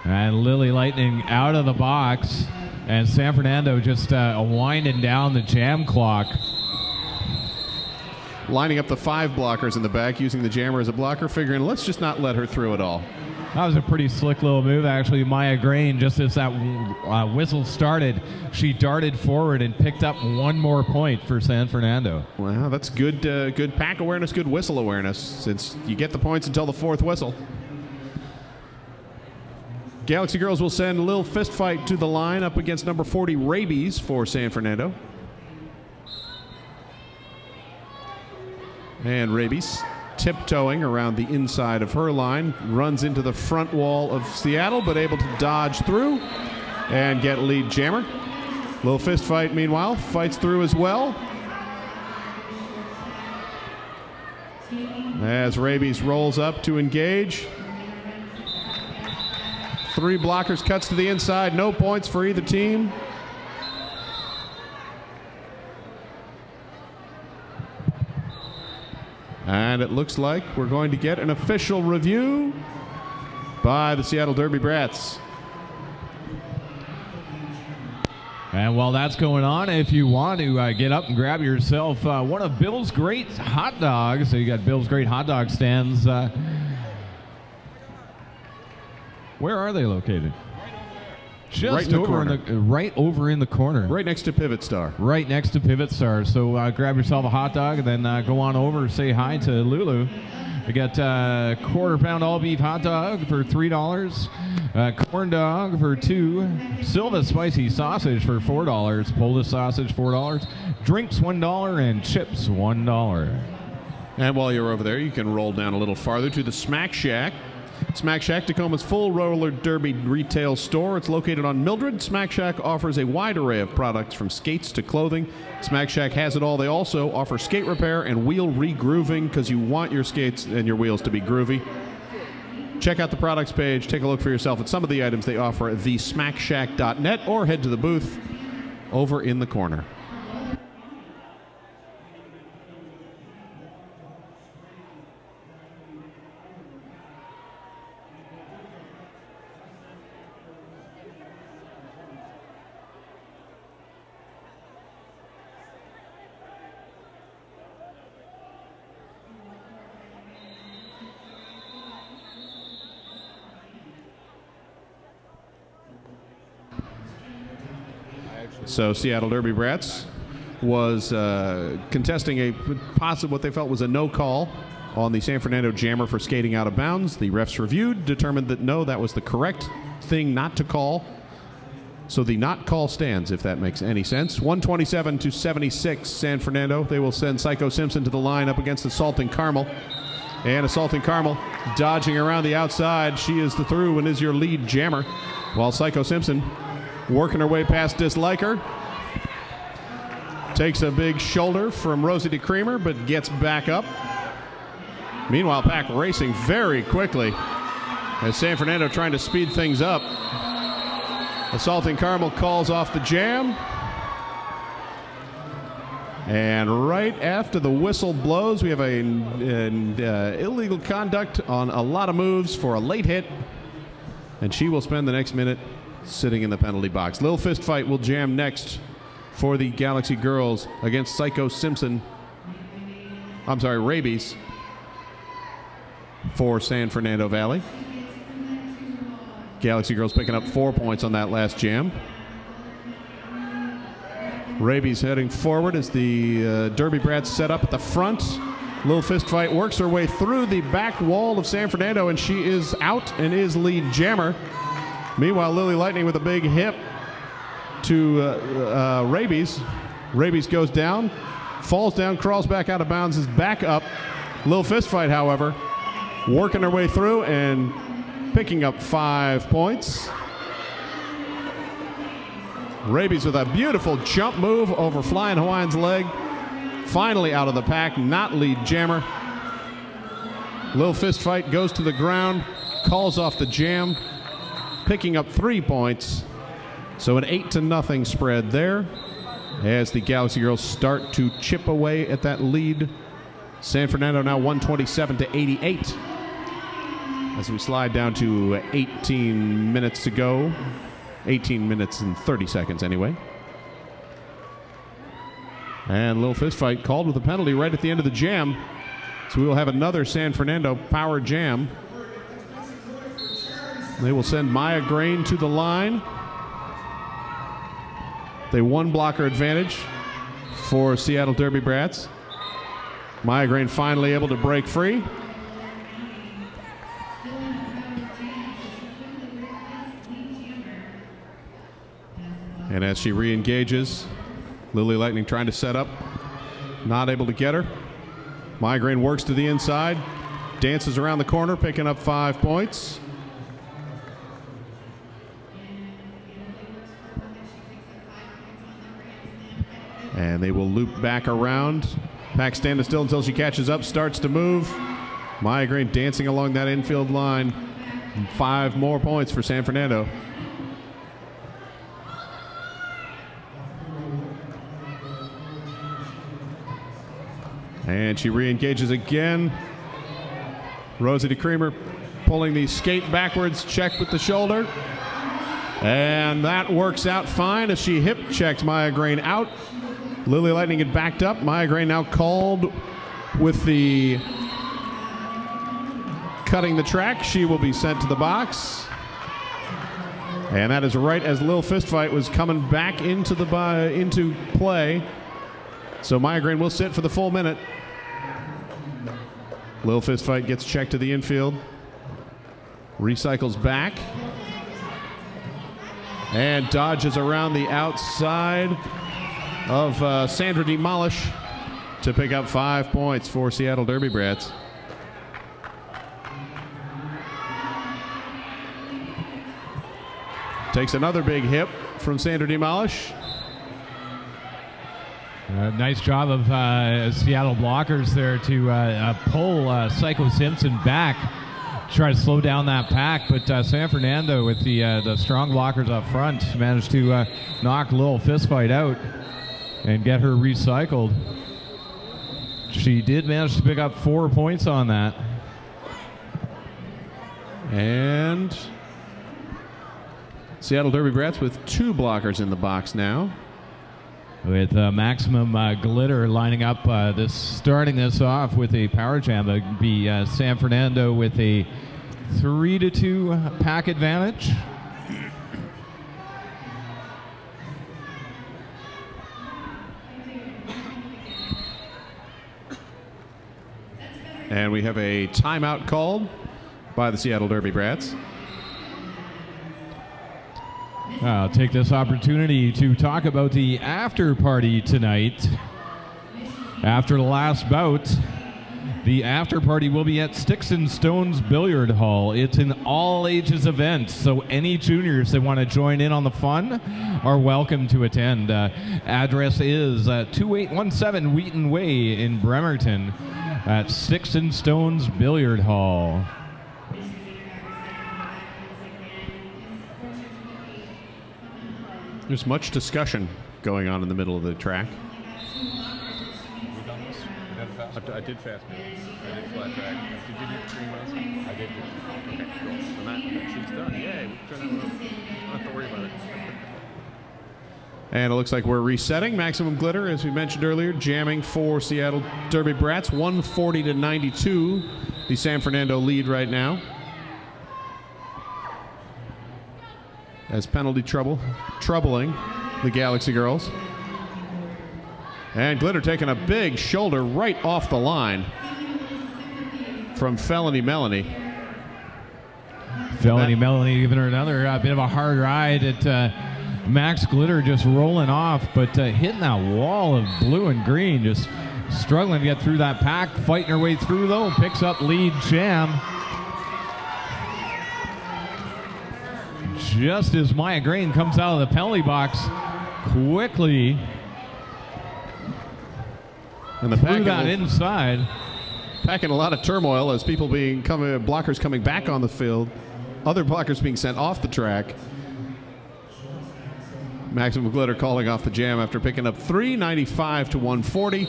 And Lily Lightning out of the box, and San Fernando just winding down the jam clock. lining up the 5 blockers in the back, using the jammer as a blocker, figuring let's just not let her through at all. That was a pretty slick little move, actually. Maya Grain, just as that whistle started, she darted forward and picked up one more point for San Fernando. Wow, that's good good pack awareness, good whistle awareness, since you get the points until the 4th whistle. Galaxy girls will send Lil Fist Fight to the line up against number 40 Rabies for San Fernando. And Rabies, tiptoeing around the inside of her line, runs into the front wall of Seattle, but able to dodge through and get lead jammer. Lil Fist Fight, meanwhile, fights through as well. As Rabies rolls up to engage. 3 blockers, cuts to the inside, no points for either team. And it looks like we're going to get an official review by the Seattle Derby Brats. And while that's going on, if you want to get up and grab yourself one of Bill's Great hot dogs, so you got Bill's Great hot dog stands. Where are they located? Just right in the over corner. right over in the corner. Right next to Pivot Star. Right next to Pivot Star. So grab yourself a hot dog and then go on over, say hi to Lulu. We got quarter-pound all-beef hot dog for $3, corn dog for $2, Silva spicy sausage for $4, Polish sausage $4, drinks $1, and chips $1. And while you're over there, you can roll down a little farther to the Smack Shack. Smack Shack, Tacoma's full roller derby retail store. It's located on Mildred. Smack Shack offers a wide array of products from skates to clothing. Smack Shack has it all. They also offer skate repair and wheel re-grooving because you want your skates and your wheels to be groovy. Check out the products page. Take a look for yourself at some of the items they offer at thesmackshack.net or head to the booth over in the corner. So Seattle Derby Brats was contesting a what they felt was a no call on the San Fernando jammer for skating out of bounds. The refs reviewed, determined that no, that was the correct thing not to call. So the not call stands, if that makes any sense. 127-76, San Fernando. They will send Psycho Simpson to the line up against Assaulting Carmel. And Assaulting Carmel dodging around the outside. She is the through and is your lead jammer, while Psycho Simpson working her way past Disliker. Takes a big shoulder from Rosie DeCreamer, but gets back up. Meanwhile, Pack racing very quickly as San Fernando trying to speed things up. Assaulting Carmel calls off the jam. And right after the whistle blows, we have an illegal conduct on a lot of moves for a late hit. And she will spend the next minute sitting in the penalty box. Lil Fist Fight will jam next for the Galaxy girls against Psycho Simpson. I'm sorry, Rabies for San Fernando Valley. Galaxy girls picking up 4 points on that last jam. Rabies heading forward as the Derby Brats set up at the front. Lil Fist Fight works her way through the back wall of San Fernando, and she is out and is lead jammer. Meanwhile, Lily Lightning with a big hip to Rabies. Rabies goes down, falls down, crawls back out of bounds, is back up. Lil Fist Fight, however, working her way through and picking up 5 points. Rabies with a beautiful jump move over Flying Hawaiian's leg. Finally out of the pack, not lead jammer. Lil Fist Fight goes to the ground, calls off the jam, picking up 3 points. So an 8-0 spread there as the Galaxy girls start to chip away at that lead. San Fernando now 127-88 as we slide down to 18 minutes to go. 18 minutes and 30 seconds anyway. And a little fist fight called with a penalty right at the end of the jam. So we will have another San Fernando power jam. They will send Maya Grain to the line. They one blocker advantage for Seattle Derby Brats. Maya Grain finally able to break free. And as she re-engages, Lily Lightning trying to set up, not able to get her. Maya Grain works to the inside, dances around the corner, picking up 5 points. And they will loop back around. Pack standing still until she catches up, starts to move. Maya Grain dancing along that infield line. 5 more points for San Fernando. And she re-engages again. Rosie DeCreamer pulling the skate backwards, check with the shoulder. And that works out fine as she hip checks Maya Grain out. Lily Lightning had backed up. Maya Grain now called with the cutting the track. She will be sent to the box. And that is right as Lil Fist Fight was coming back into play. So Maya Grain will sit for the full minute. Lil Fist Fight gets checked to the infield. Recycles back. And dodges around the outside of Sandra Demolish to pick up 5 points for Seattle Derby Brats. Takes another big hip from Sandra Demolish. Nice job of Seattle blockers there to pull Psycho Simpson back, try to slow down that pack, but San Fernando with the strong blockers up front managed to knock Lil Fist Fight out and get her recycled. She did manage to pick up 4 points on that. And Seattle Derby Brats with 2 blockers in the box now. With Maximum Glitter lining up, starting this off with a power jam. It would be San Fernando with a 3-2 pack advantage. And we have a timeout called by the Seattle Derby Brats. I'll take this opportunity to talk about the after party tonight. After the last bout, the after party will be at Sticks and Stones Billiard Hall. It's an all-ages event, so any juniors that want to join in on the fun are welcome to attend. Address is 2817 Wheaton Way in Bremerton at Sticks and Stones Billiard Hall. There's much discussion going on in the middle of the track. We've done this? You done fast? I did fast. I did flat track. Did you do 3 miles? I did. Okay, cool. And that she's done. Yay. We turn that one. Don't have to worry about it. And it looks like we're resetting. Maximum Glitter, as we mentioned earlier, jamming for Seattle Derby Brats. 140-92, the San Fernando lead right now. As penalty troubling the Galaxy Girls. And Glitter taking a big shoulder right off the line from Felony Melanie. Felony Melanie giving her another bit of a hard ride at Max Glitter just rolling off, but hitting that wall of blue and green, just struggling to get through that pack, fighting her way through though, picks up lead jam. Just as Maya Grain comes out of the penalty box quickly and the through that inside. Packing a lot of turmoil as people blockers coming back on the field, other blockers being sent off the track. Maximum Glitter calling off the jam after picking up 3, 95-140.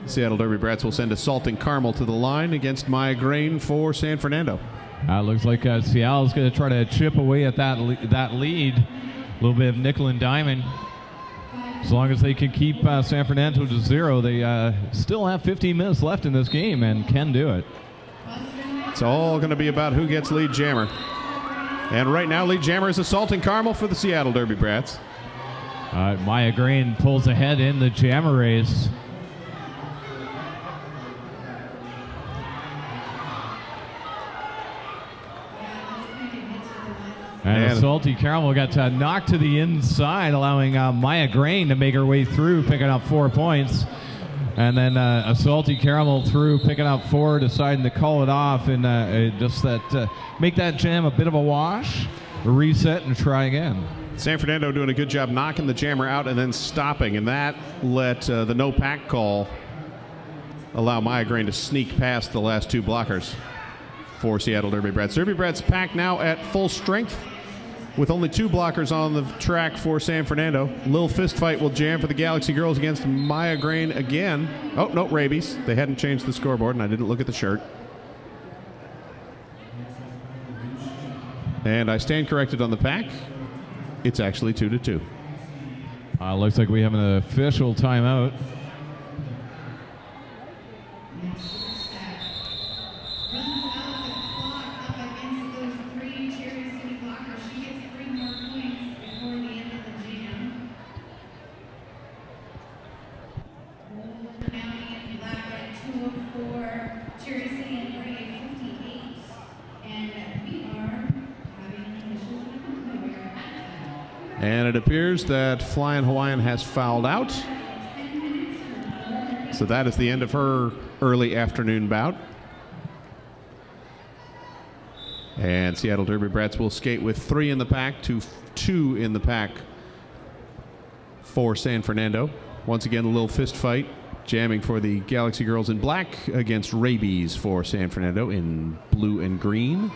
Seattle Derby Brats will send Assaulting Carmel to the line against Maya Grain for San Fernando. Looks like Seattle's going to try to chip away at that lead. A little bit of nickel and diamond. As long as they can keep San Fernando to 0, they still have 15 minutes left in this game and can do it. It's all going to be about who gets lead jammer. And right now, lead jammer is Assaulting Carmel for the Seattle Derby Brats. Maya Grain pulls ahead in the jammer race. And Salty Caramel got knocked to the inside, allowing Maya Grain to make her way through, picking up 4 points. And then a Salty Caramel through, picking up 4, deciding to call it off and just make that jam a bit of a wash, reset, and try again. San Fernando doing a good job knocking the jammer out and then stopping, and that let the no pack call allow Maya Grain to sneak past the last 2 blockers for Seattle Derby Brats. Derby Brats pack now at full strength with only 2 blockers on the track for San Fernando. Lil Fist Fight will jam for the Galaxy Girls against Maya Grain again. Oh, no, rabies. They hadn't changed the scoreboard, and I didn't look at the shirt. And I stand corrected on the pack. It's actually 2-2. Looks like we have an official timeout. And it appears that Flying Hawaiian has fouled out. So that is the end of her early afternoon bout. And Seattle Derby Brats will skate with 3 in the pack to 2 in the pack for San Fernando. Once again, a little fist fight, jamming for the Galaxy Girls in black against Rabies for San Fernando in blue and green.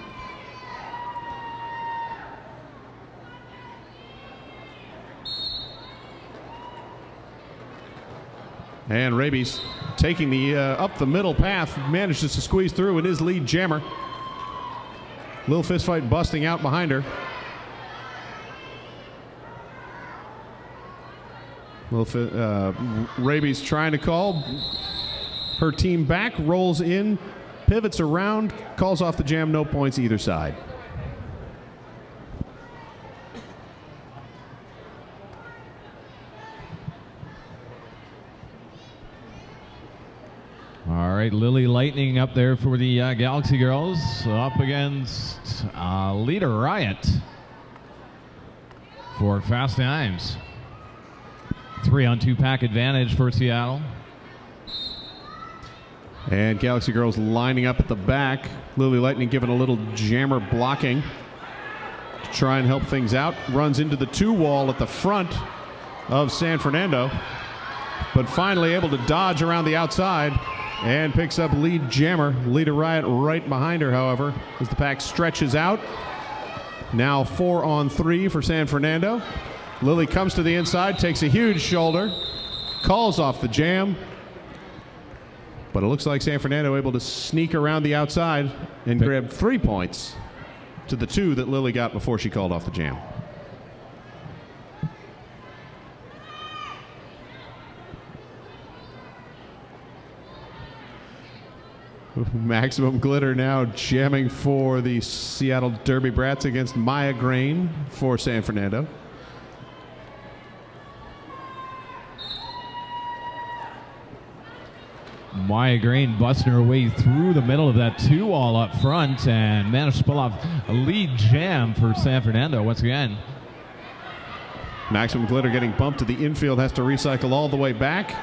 And Rabies taking the up the middle path, manages to squeeze through and is lead jammer. Lil Fist Fight busting out behind her. Rabies trying to call her team back, rolls in, pivots around, calls off the jam, no points either side. All right, Lily Lightning up there for the Galaxy Girls, up against Lita Riot for Fast Times. 3-on-2 pack advantage for Seattle. And Galaxy Girls lining up at the back. Lily Lightning giving a little jammer blocking to try and help things out. Runs into the 2-wall at the front of San Fernando, but finally able to dodge around the outside. And picks up lead jammer. Lita Riot right behind her, however, as the pack stretches out. Now 4-on-3 for San Fernando. Lily comes to the inside, takes a huge shoulder, calls off the jam. But it looks like San Fernando able to sneak around the outside and grab 3 points to the 2 that Lily got before she called off the jam. Maximum Glitter now jamming for the Seattle Derby Brats against Maya Grain for San Fernando. Maya Grain busting her way through the middle of that 2-wall up front and managed to pull off a lead jam for San Fernando once again. Maximum Glitter getting bumped to the infield, has to recycle all the way back.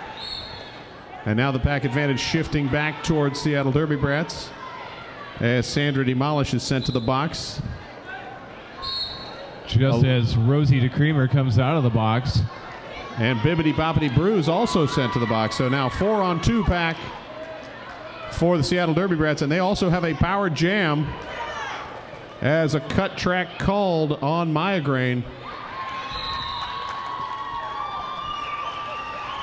And now the pack advantage shifting back towards Seattle Derby Brats as Sandra Demolish is sent to the box. Just as Rosie DeCreamer comes out of the box. And Bibbidi Boppity Brews also sent to the box. So now 4-on-2 pack for the Seattle Derby Brats. And they also have a power jam as a cut track called on Maya Grain.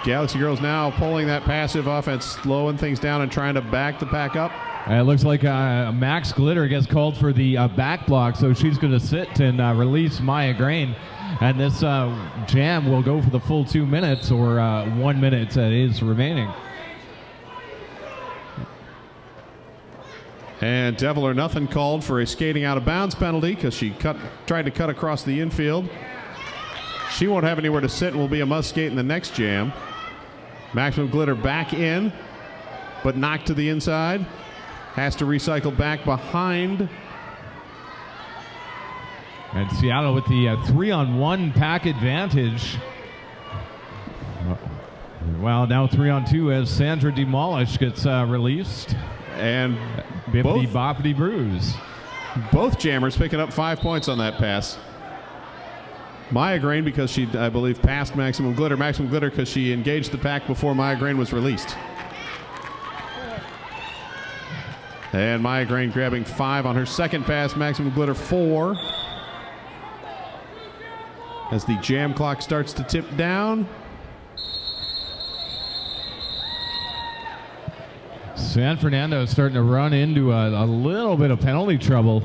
Galaxy Girls now pulling that passive offense, slowing things down and trying to back the pack up. It looks like Max Glitter gets called for the back block, so she's going to sit and release Maya Grain. And this jam will go for the full 2 minutes, or 1 minute is remaining. And Devil or Nothing called for a skating out of bounds penalty because she tried to cut across the infield. She won't have anywhere to sit and will be a must skate in the next jam. Maximum Glitter back in, but knocked to the inside. Has to recycle back behind. And Seattle with the 3-on-1 pack advantage. Well, now 3-on-2 as Sandra Demolish gets released. And Bippity boppity bruise. Both jammers picking up 5 points on that pass. Maya Grain because she, I believe, passed Maximum Glitter. Maximum Glitter because she engaged the pack before Maya Grain was released. And Maya Grain grabbing 5 on her second pass. Maximum Glitter 4. As the jam clock starts to tip down. San Fernando is starting to run into a little bit of penalty trouble.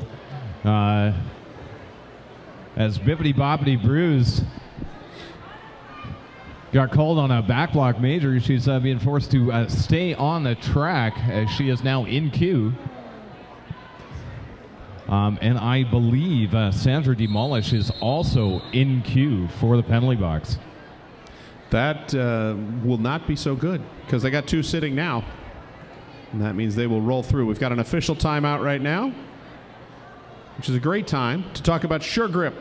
As Bippity Boppity Bruise got called on a backblock major. She's being forced to stay on the track as she is now in queue. And I believe Sandra Demolish is also in queue for the penalty box. That will not be so good because they got 2 sitting now. And that means they will roll through. We've got an official timeout right now, which is a great time to talk about Sure Grip.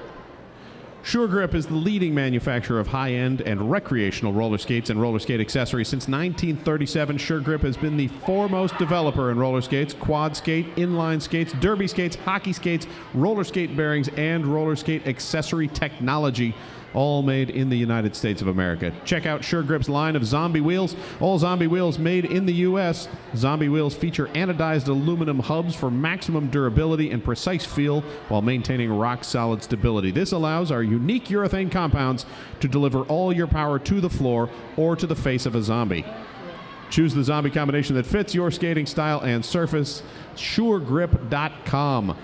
Sure Grip is the leading manufacturer of high-end and recreational roller skates and roller skate accessories. Since 1937, Sure Grip has been the foremost developer in roller skates, quad skate, inline skates, derby skates, hockey skates, roller skate bearings, and roller skate accessory technology, all made in the United States of America. Check out Sure Grip's line of zombie wheels. All zombie wheels made in the U.S. Zombie wheels feature anodized aluminum hubs for maximum durability and precise feel while maintaining rock-solid stability. This allows our unique urethane compounds to deliver all your power to the floor or to the face of a zombie. Choose the zombie combination that fits your skating style and surface. SureGrip.com.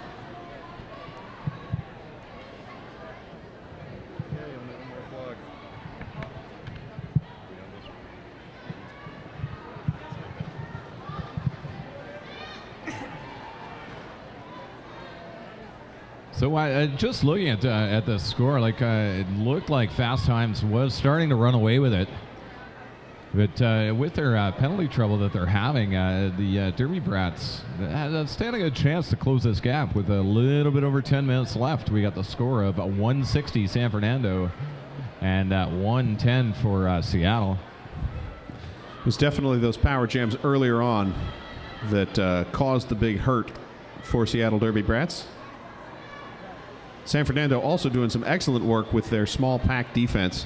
So just looking at the score, it looked like Fast Times was starting to run away with it. But with their penalty trouble that they're having, the Derby Brats standing a chance to close this gap with a little bit over 10 minutes left. We got the score of 160 San Fernando and 110 for Seattle. It was definitely those power jams earlier on that caused the big hurt for Seattle Derby Brats. San Fernando also doing some excellent work with their small pack defense.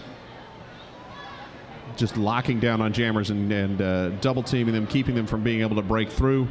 Just locking down on jammers and double teaming them, keeping them from being able to break through.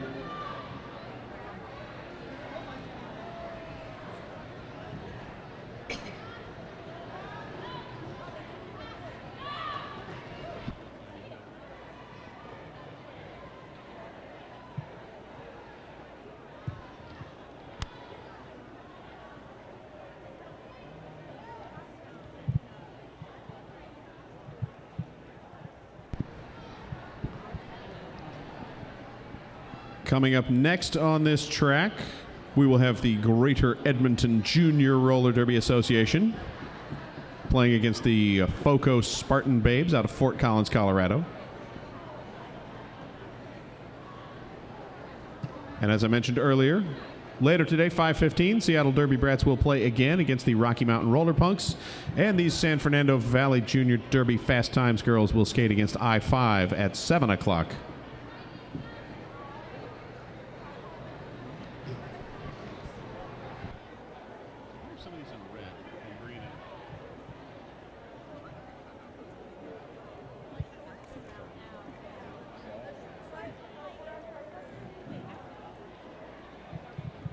Coming up next on this track, we will have the Greater Edmonton Junior Roller Derby Association playing against the FOCO Spartan Babes out of Fort Collins, Colorado. And as I mentioned earlier, later today, 5:15, Seattle Derby Brats will play again against the Rocky Mountain Roller Punks, and these San Fernando Valley Junior Derby Fast Times girls will skate against I-5 at 7 o'clock.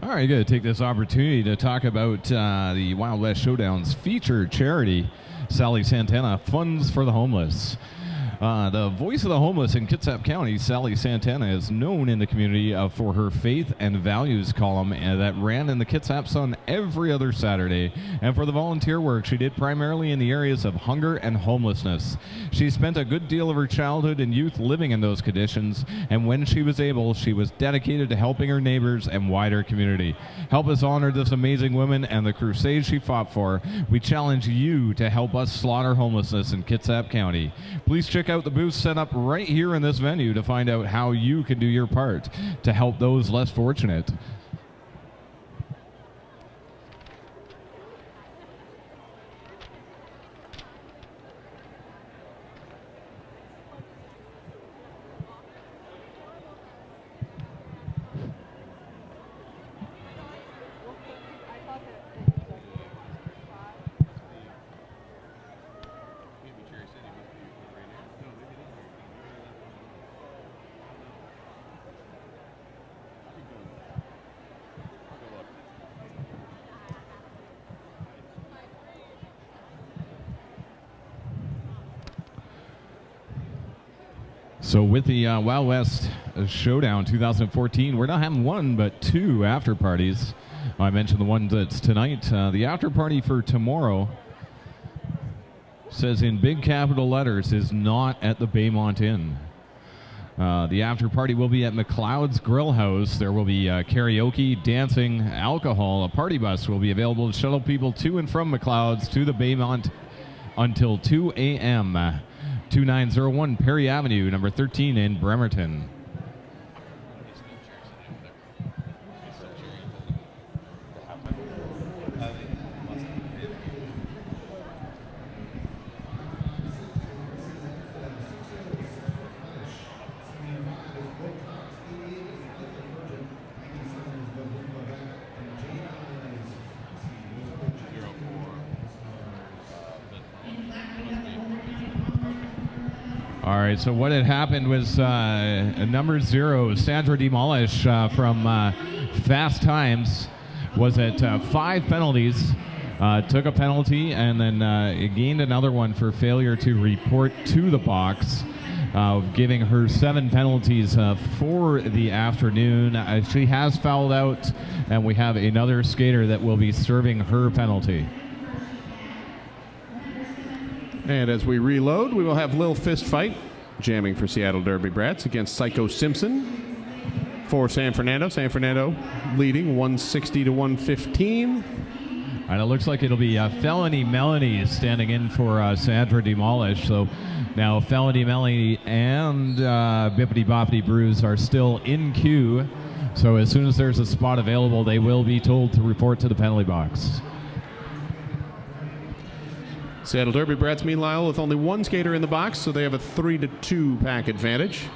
All right, going to take this opportunity to talk about the Wild West Showdown's featured charity, Sally Santana Funds for the Homeless. The voice of the homeless in Kitsap County, Sally Santana, is known in the community for her faith and values column that ran in the Kitsap Sun every other Saturday, and for the volunteer work she did primarily in the areas of hunger and homelessness. She spent a good deal of her childhood and youth living in those conditions, and when she was able, she was dedicated to helping her neighbors and wider community. Help us honor this amazing woman and the crusade she fought for. We challenge you to help us slaughter homelessness in Kitsap County. Please check out the booth set up right here in this venue to find out how you can do your part to help those less fortunate. So with the Wild West Showdown 2014, we're not having one but two after parties. I mentioned the one that's tonight. The after party for tomorrow says in big capital letters is not at the Baymont Inn. The after party will be at McLeod's Grill House. There will be karaoke, dancing, alcohol. A party bus will be available to shuttle people to and from McLeod's to the Baymont until 2 a.m. 2901 Perry Avenue, number 13 in Bremerton. All right, so what had happened was number 0, Sandra Demolish from Fast Times, was at 5 penalties, took a penalty, and then gained another one for failure to report to the box, giving her 7 penalties for the afternoon. She has fouled out, and we have another skater that will be serving her penalty. And as we reload, we will have Lil Fist Fight jamming for Seattle Derby Brats against Psycho Simpson for San Fernando. San Fernando leading 160 to 115. And it looks like it'll be Felony Melanie standing in for Sandra Demolish. So now Felony Melanie and Bippity Boppity Brews are still in queue. So as soon as there's a spot available, they will be told to report to the penalty box. Seattle Derby Brats, meanwhile, with only one skater in the box, so they have a 3-2 pack advantage.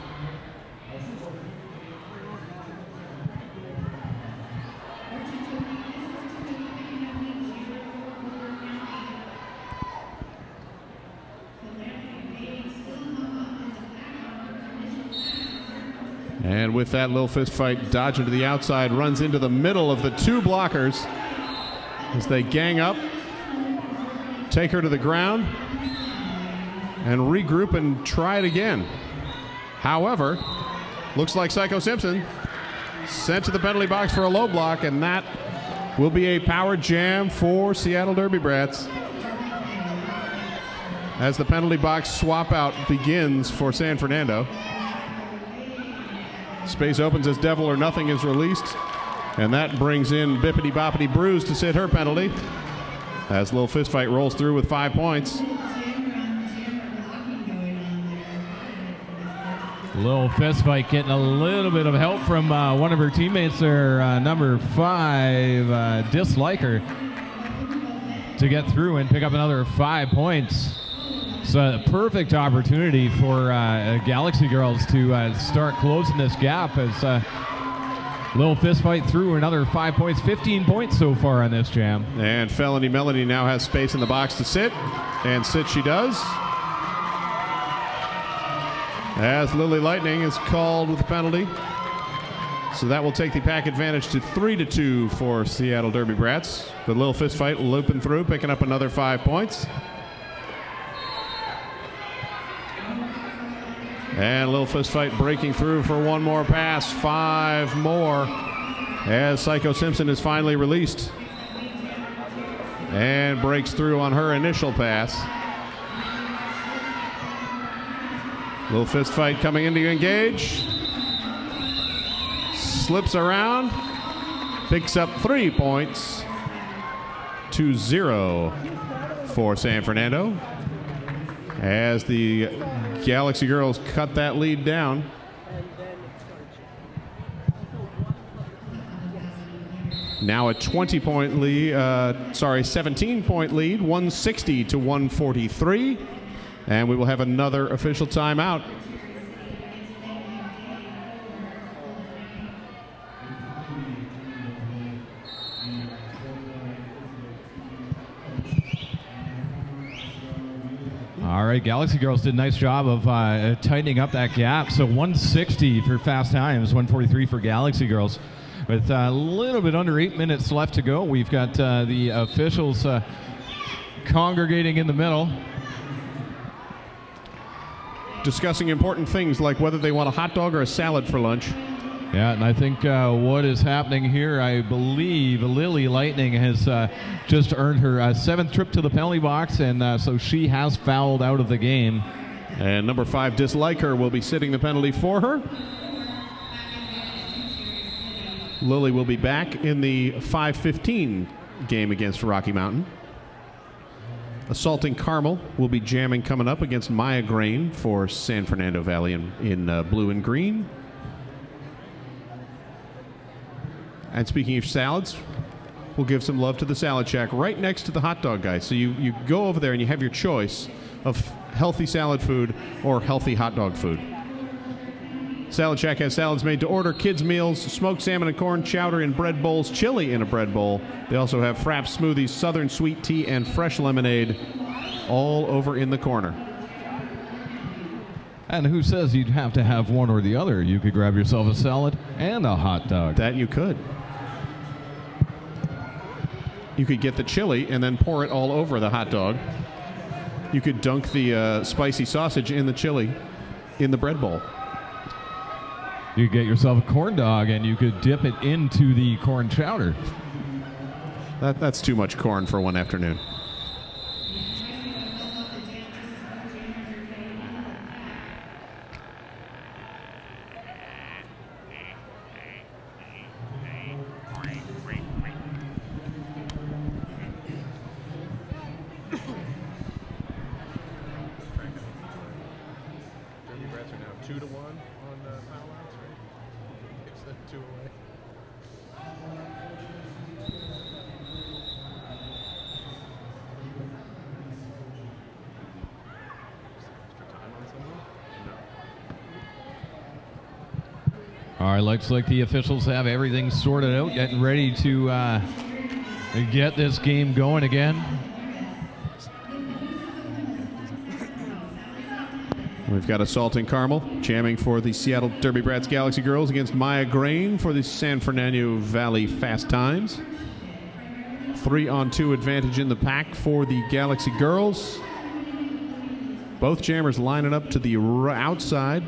And with that, Lil Fist Fight dodging to the outside, runs into the middle of the 2 blockers as they gang up. Take her to the ground and regroup and try it again. However, looks like Psycho Simpson sent to the penalty box for a low block, and that will be a power jam for Seattle Derby Brats as the penalty box swap out begins for San Fernando. Space opens as Devil or Nothing is released, and that brings in Bippity Boppity Brews to sit her penalty as Lil Fist Fight rolls through with 5 points. Lil Fist Fight getting a little bit of help from one of her teammates there, number 5, Disliker, to get through and pick up another 5 points. It's a perfect opportunity for Galaxy Girls to start closing this gap as Lil Fist Fight through another 5 points, 15 points so far on this jam. And Felony Melanie now has space in the box to sit, and sit she does. As Lily Lightning is called with a penalty. So that will take the pack advantage to 3-2 for Seattle Derby Brats. The Lil Fist Fight looping through, picking up another 5 points. And a little fist fight breaking through for one more pass. 5 more as Psycho Simpson is finally released. And breaks through on her initial pass. Little fist fight coming in to engage. Slips around. Picks up 3 points. 2-0 for San Fernando. As the Galaxy girls cut that lead down. Now a 20-point lead, 17-point lead, 160 to 143. And we will have another official timeout. All right, Galaxy girls did a nice job of tightening up that gap. So 160 for fast times, 143 for Galaxy girls. With a little bit under 8 minutes left to go, we've got the officials congregating in the middle. Discussing important things like whether they want a hot dog or a salad for lunch. Yeah, and I think what is happening here, I believe Lily Lightning has just earned her 7th trip to the penalty box, and so she has fouled out of the game. And number 5, Dislike Her, will be sitting the penalty for her. Lily will be back in the 5:15 game against Rocky Mountain. Assaulting Carmel will be jamming coming up against Maya Grain for San Fernando Valley in blue and green. And speaking of salads, we'll give some love to the Salad Shack right next to the hot dog guy. So you go over there and you have your choice of healthy salad food or healthy hot dog food. Salad Shack has salads made to order, kids' meals, smoked salmon and corn, chowder in bread bowls, chili in a bread bowl. They also have fraps, smoothies, southern sweet tea, and fresh lemonade all over in the corner. And who says you'd have to have one or the other? You could grab yourself a salad and a hot dog. That you could. You could get the chili and then pour it all over the hot dog. You could dunk the spicy sausage in the chili in the bread bowl. You could get yourself a corn dog and you could dip it into the corn chowder. That's too much corn for one afternoon. Brats are now 2-1 on foul outs, right? Gives them 2 away. Extra time on someone? No. All right, looks like the officials have everything sorted out, getting ready to get this game going again. We've got Assaulting Carmel jamming for the Seattle Derby Brats Galaxy girls against Maya Grain for the San Fernando Valley Fast Times. 3-on-2 advantage in the pack for the Galaxy girls. Both jammers lining up to the outside.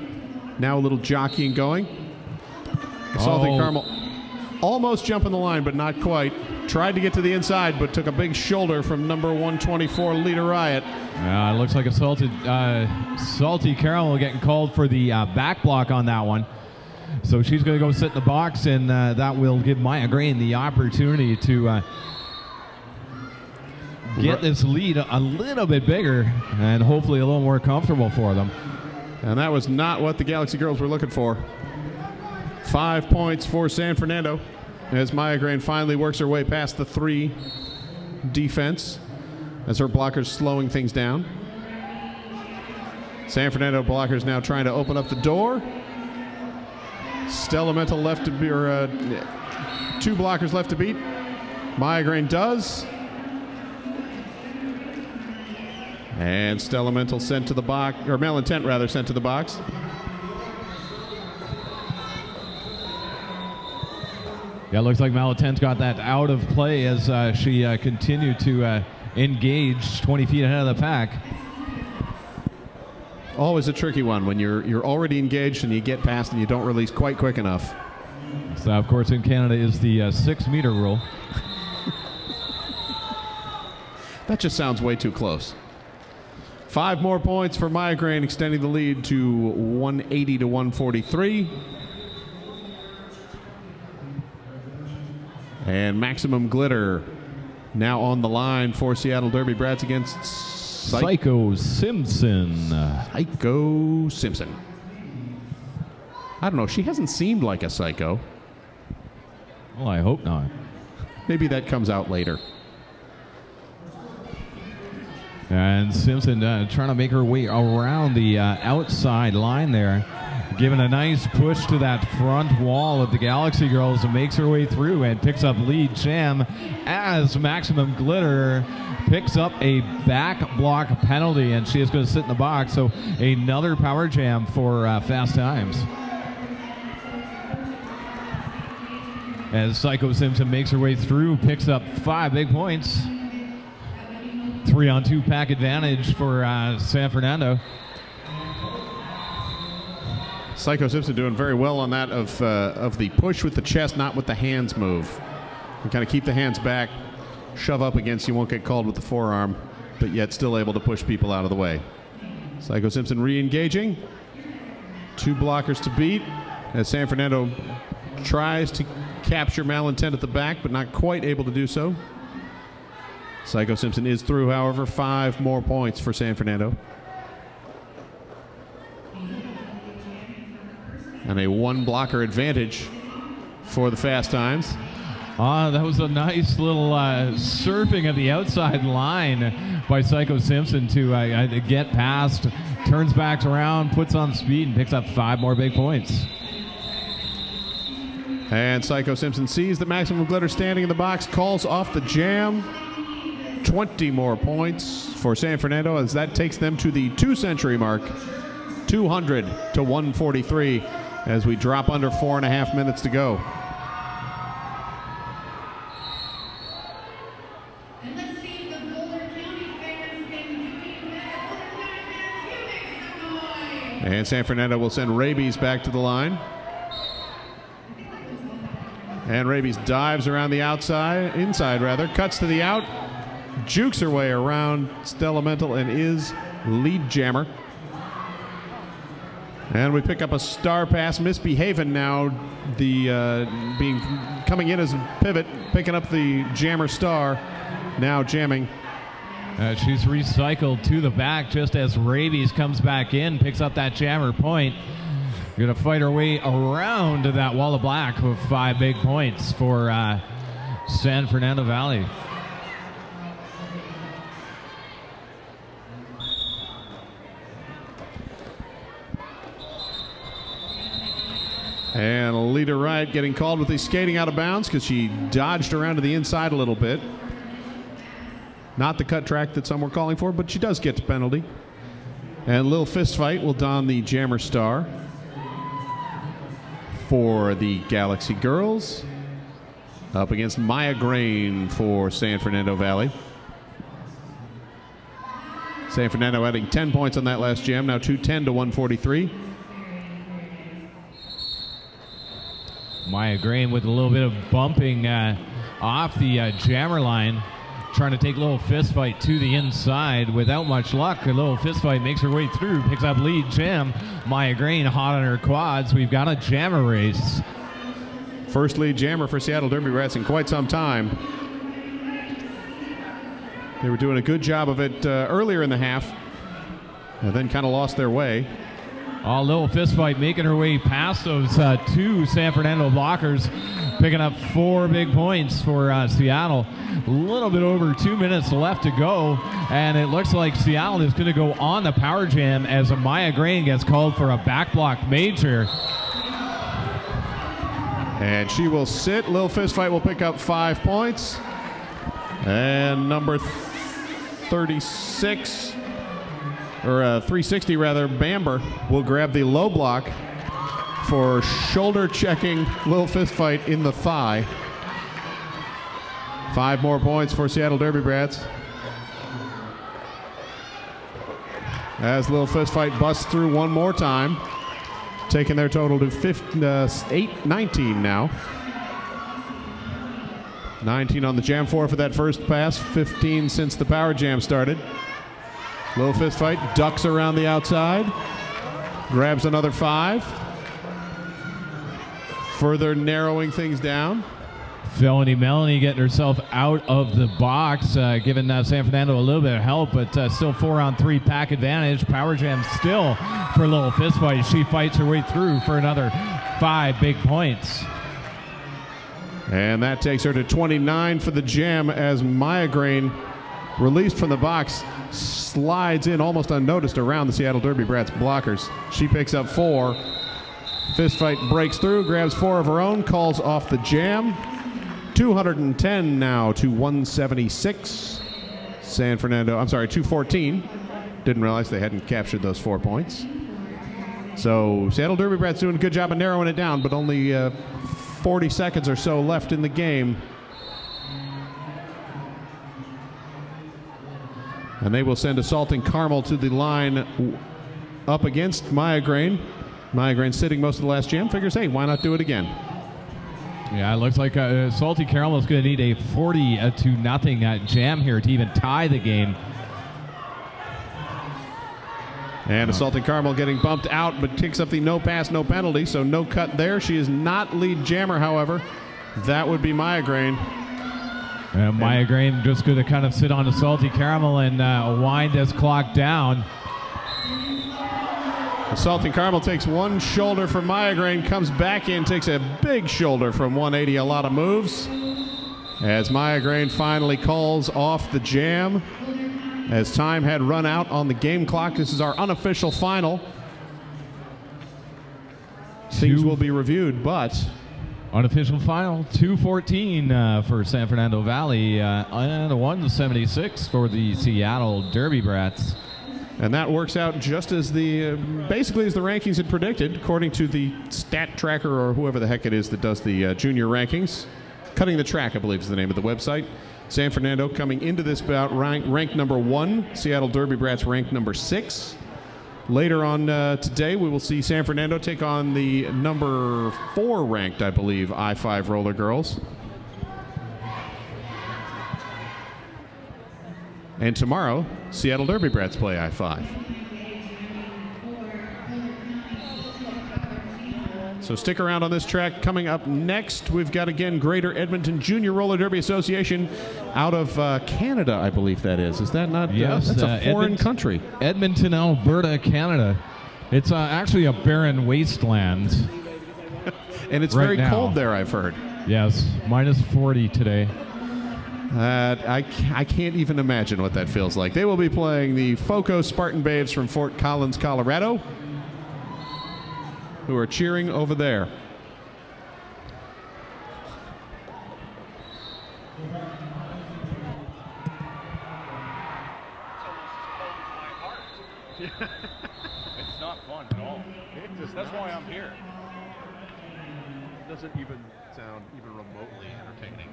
Now a little jockeying going. Assaulting Carmel almost jumping the line, but not quite. Tried to get to the inside, but took a big shoulder from number 124, Lita Riot. It looks like Salty Carol getting called for the back block on that one. So she's going to go sit in the box, and that will give Maya Grain the opportunity to get this lead a little bit bigger and hopefully a little more comfortable for them. And that was not what the Galaxy girls were looking for. 5 points for San Fernando as Maya Grain finally works her way past the 3 defense as her blockers slowing things down. San Fernando blockers now trying to open up the door. Stella Mental left to be, 2 blockers left to beat. Maya Grain does. And Stella Mental sent to the box, or Malintent rather, sent to the box. Yeah, it looks like Malintent got that out of play as she continued to engage 20 feet ahead of the pack. Always a tricky one when you're already engaged and you get past and you don't release quite quick enough. So, of course, in Canada is the 6-meter rule. That just sounds way too close. 5 more points for Migraine, extending the lead to 180 to 143. And Maximum Glitter now on the line for Seattle Derby Brats against Psycho Simpson. Psycho Simpson. I don't know. She hasn't seemed like a psycho. Well, I hope not. Maybe that comes out later. And Simpson trying to make her way around the outside line there. Giving a nice push to that front wall of the Galaxy Girls and makes her way through and picks up lead jam as Maximum Glitter picks up a back block penalty, and she is going to sit in the box. So another power jam for Fast Times. As Psycho Simpson makes her way through, picks up 5 big points. 3-on-2 pack advantage for San Fernando. Psycho Simpson doing very well on that of the push with the chest, not with the hands move. And kind of keep the hands back, shove up against you, won't get called with the forearm, but yet still able to push people out of the way. Psycho Simpson re-engaging. 2 blockers to beat as San Fernando tries to capture Malintent at the back, but not quite able to do so. Psycho Simpson is through, however. 5 more points for San Fernando. And a 1 blocker advantage for the Fast Times. That was a nice little surfing of the outside line by Psycho Simpson to get past, turns back around, puts on speed, and picks up 5 more big points. And Psycho Simpson sees the Maximum Glitter standing in the box, calls off the jam. 20 more points for San Fernando as that takes them to the 2-century mark. 200 to 143 as we drop under 4.5 minutes to go. And San Fernando will send Rabies back to the line. And Rabies dives around the inside, cuts to the out, jukes her way around Stella Mental and is lead jammer. And we pick up a star pass. Misbehaving now, coming in as a pivot, picking up the jammer star, now jamming. She's recycled to the back just as Rabies comes back in, picks up that jammer point. Going to fight her way around that wall of black with 5 big points for San Fernando Valley. And Leader Wright getting called with the skating out of bounds because she dodged around to the inside a little bit. Not the cut track that some were calling for, but she does get the penalty. And Lil Fist Fight will don the jammer star for the Galaxy Girls. Up against Maya Grain for San Fernando Valley. San Fernando adding 10 points on that last jam, now 210 to 143. Maya Grain with a little bit of bumping off the jammer line, trying to take a little fist fight to the inside without much luck. A little fist fight makes her way through, picks up lead jam. Maya Grain hot on her quads. We've got a jammer race. First lead jammer for Seattle Derby Brats in quite some time. They were doing a good job of it earlier in the half, and then kind of lost their way. A little fist fight making her way past those 2 San Fernando blockers, picking up 4 big points for Seattle. A little bit over 2 minutes left to go, and it looks like Seattle is going to go on the power jam as Maya Grain gets called for a back block major. And she will sit. Lil Fist Fight will pick up 5 points. And number 36... or 360 rather, Bamber will grab the low block for shoulder checking Lil Fist Fight in the thigh. 5 more points for Seattle Derby Brats. As Little Fist Fight busts through one more time, taking their total to 19 now. 19 on the Jam 4 for that first pass, 15 since the Power Jam started. Little Fist Fight ducks around the outside, grabs another 5, further narrowing things down. Melanie getting herself out of the box, giving San Fernando a little bit of help, but still 4-on-3 pack advantage. Power Jam still for Little Fist Fight. She fights her way through for another 5 big points. And that takes her to 29 for the Jam as Maya Grain, released from the box, slides in almost unnoticed around the Seattle Derby Brats blockers. She picks up 4. Fist Fight breaks through, grabs 4 of her own, calls off the Jam. 210 now to 176. 214. Didn't realize they hadn't captured those 4 points. So Seattle Derby Brats doing a good job of narrowing it down, but only 40 seconds or so left in the game. And they will send Assaulting Carmel to the line up against Maya Grain. Maya Grain sitting most of the last Jam. Figures, hey, why not do it again? Yeah, it looks like Salty Caramel is going to need a 40-0 Jam here to even tie the game. And Assaulting Carmel getting bumped out, but kicks up the no pass, no penalty, so no cut there. She is not lead jammer, however. That would be Maya Grain. Maya Grain just going to kind of sit on the Salty Caramel and wind this clock down. Assaulting Carmel takes one shoulder from Maya Grain, comes back in, takes a big shoulder from 180, a lot of moves. As Maya Grain finally calls off the Jam. As time had run out on the game clock, this is our unofficial final. Things will be reviewed, but... Unofficial final, 2:14 for San Fernando Valley, and 1:76 for the Seattle Derby Brats. And that works out just as basically as the rankings had predicted, according to the stat tracker or whoever the heck it is that does the junior rankings. Cutting the Track, I believe, is the name of the website. San Fernando coming into this bout ranked number 1. Seattle Derby Brats ranked number 6. Later on today, we will see San Fernando take on the number 4 ranked, I believe, I-5 Roller Girls. And tomorrow, Seattle Derby Brats play I-5. So stick around on this track. Coming up next, we've got, again, Greater Edmonton Junior Roller Derby Association out of Canada, I believe that is. Is that not? Yes. That's a foreign country. Edmonton, Alberta, Canada. It's actually a barren wasteland. And it's right very now. cold there, I've heard. Yes, minus 40 today. I can't even imagine what that feels like. They will be playing the FOCO Spartan Babes from Fort Collins, Colorado, who are cheering over there. It's not fun at all. That's why I'm here. It doesn't even sound even remotely entertaining.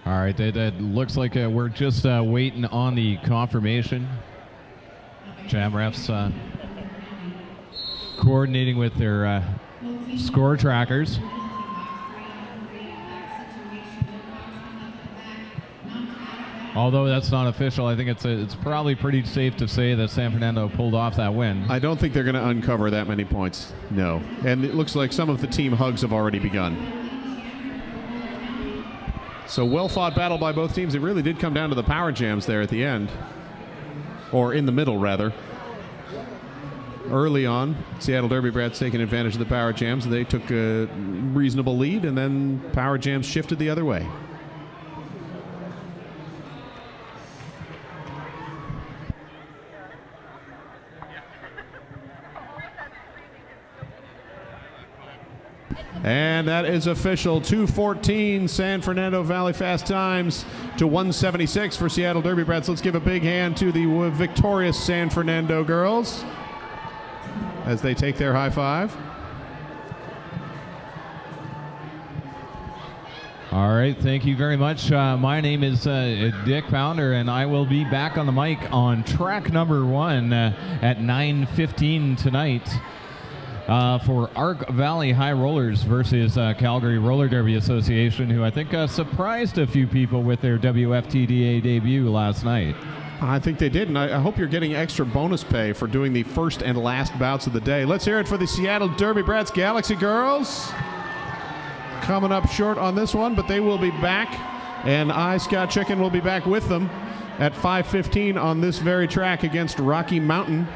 All right, that looks like we're just waiting on the confirmation. Jam refs coordinating with their score trackers. Although that's not official, I think it's probably pretty safe to say that San Fernando pulled off that win. I don't think they're going to uncover that many points. No. And it looks like some of the team hugs have already begun. So well-fought battle by both teams. It really did come down to the power jams there at the end. Or in the middle, rather. Early on, Seattle Derby Brats taking advantage of the power jams. They took a reasonable lead, and then power jams shifted the other way. And that is official. 2:14 San Fernando Valley Fast Times to 1:76 for Seattle Derby Brats. Let's give a big hand to the victorious San Fernando girls as they take their high five. All right, thank you very much. My name is Dick Pounder, and I will be back on the mic on track number 1 at 9:15 tonight for Arc Valley High Rollers versus Calgary Roller Derby Association, who I think surprised a few people with their WFTDA debut last night. I think they did, and I hope you're getting extra bonus pay for doing the first and last bouts of the day. Let's hear it for the Seattle Derby Brats Galaxy girls. Coming up short on this one, but they will be back, and I, Scott Chicken, will be back with them at 5:15 on this very track against Rocky Mountain.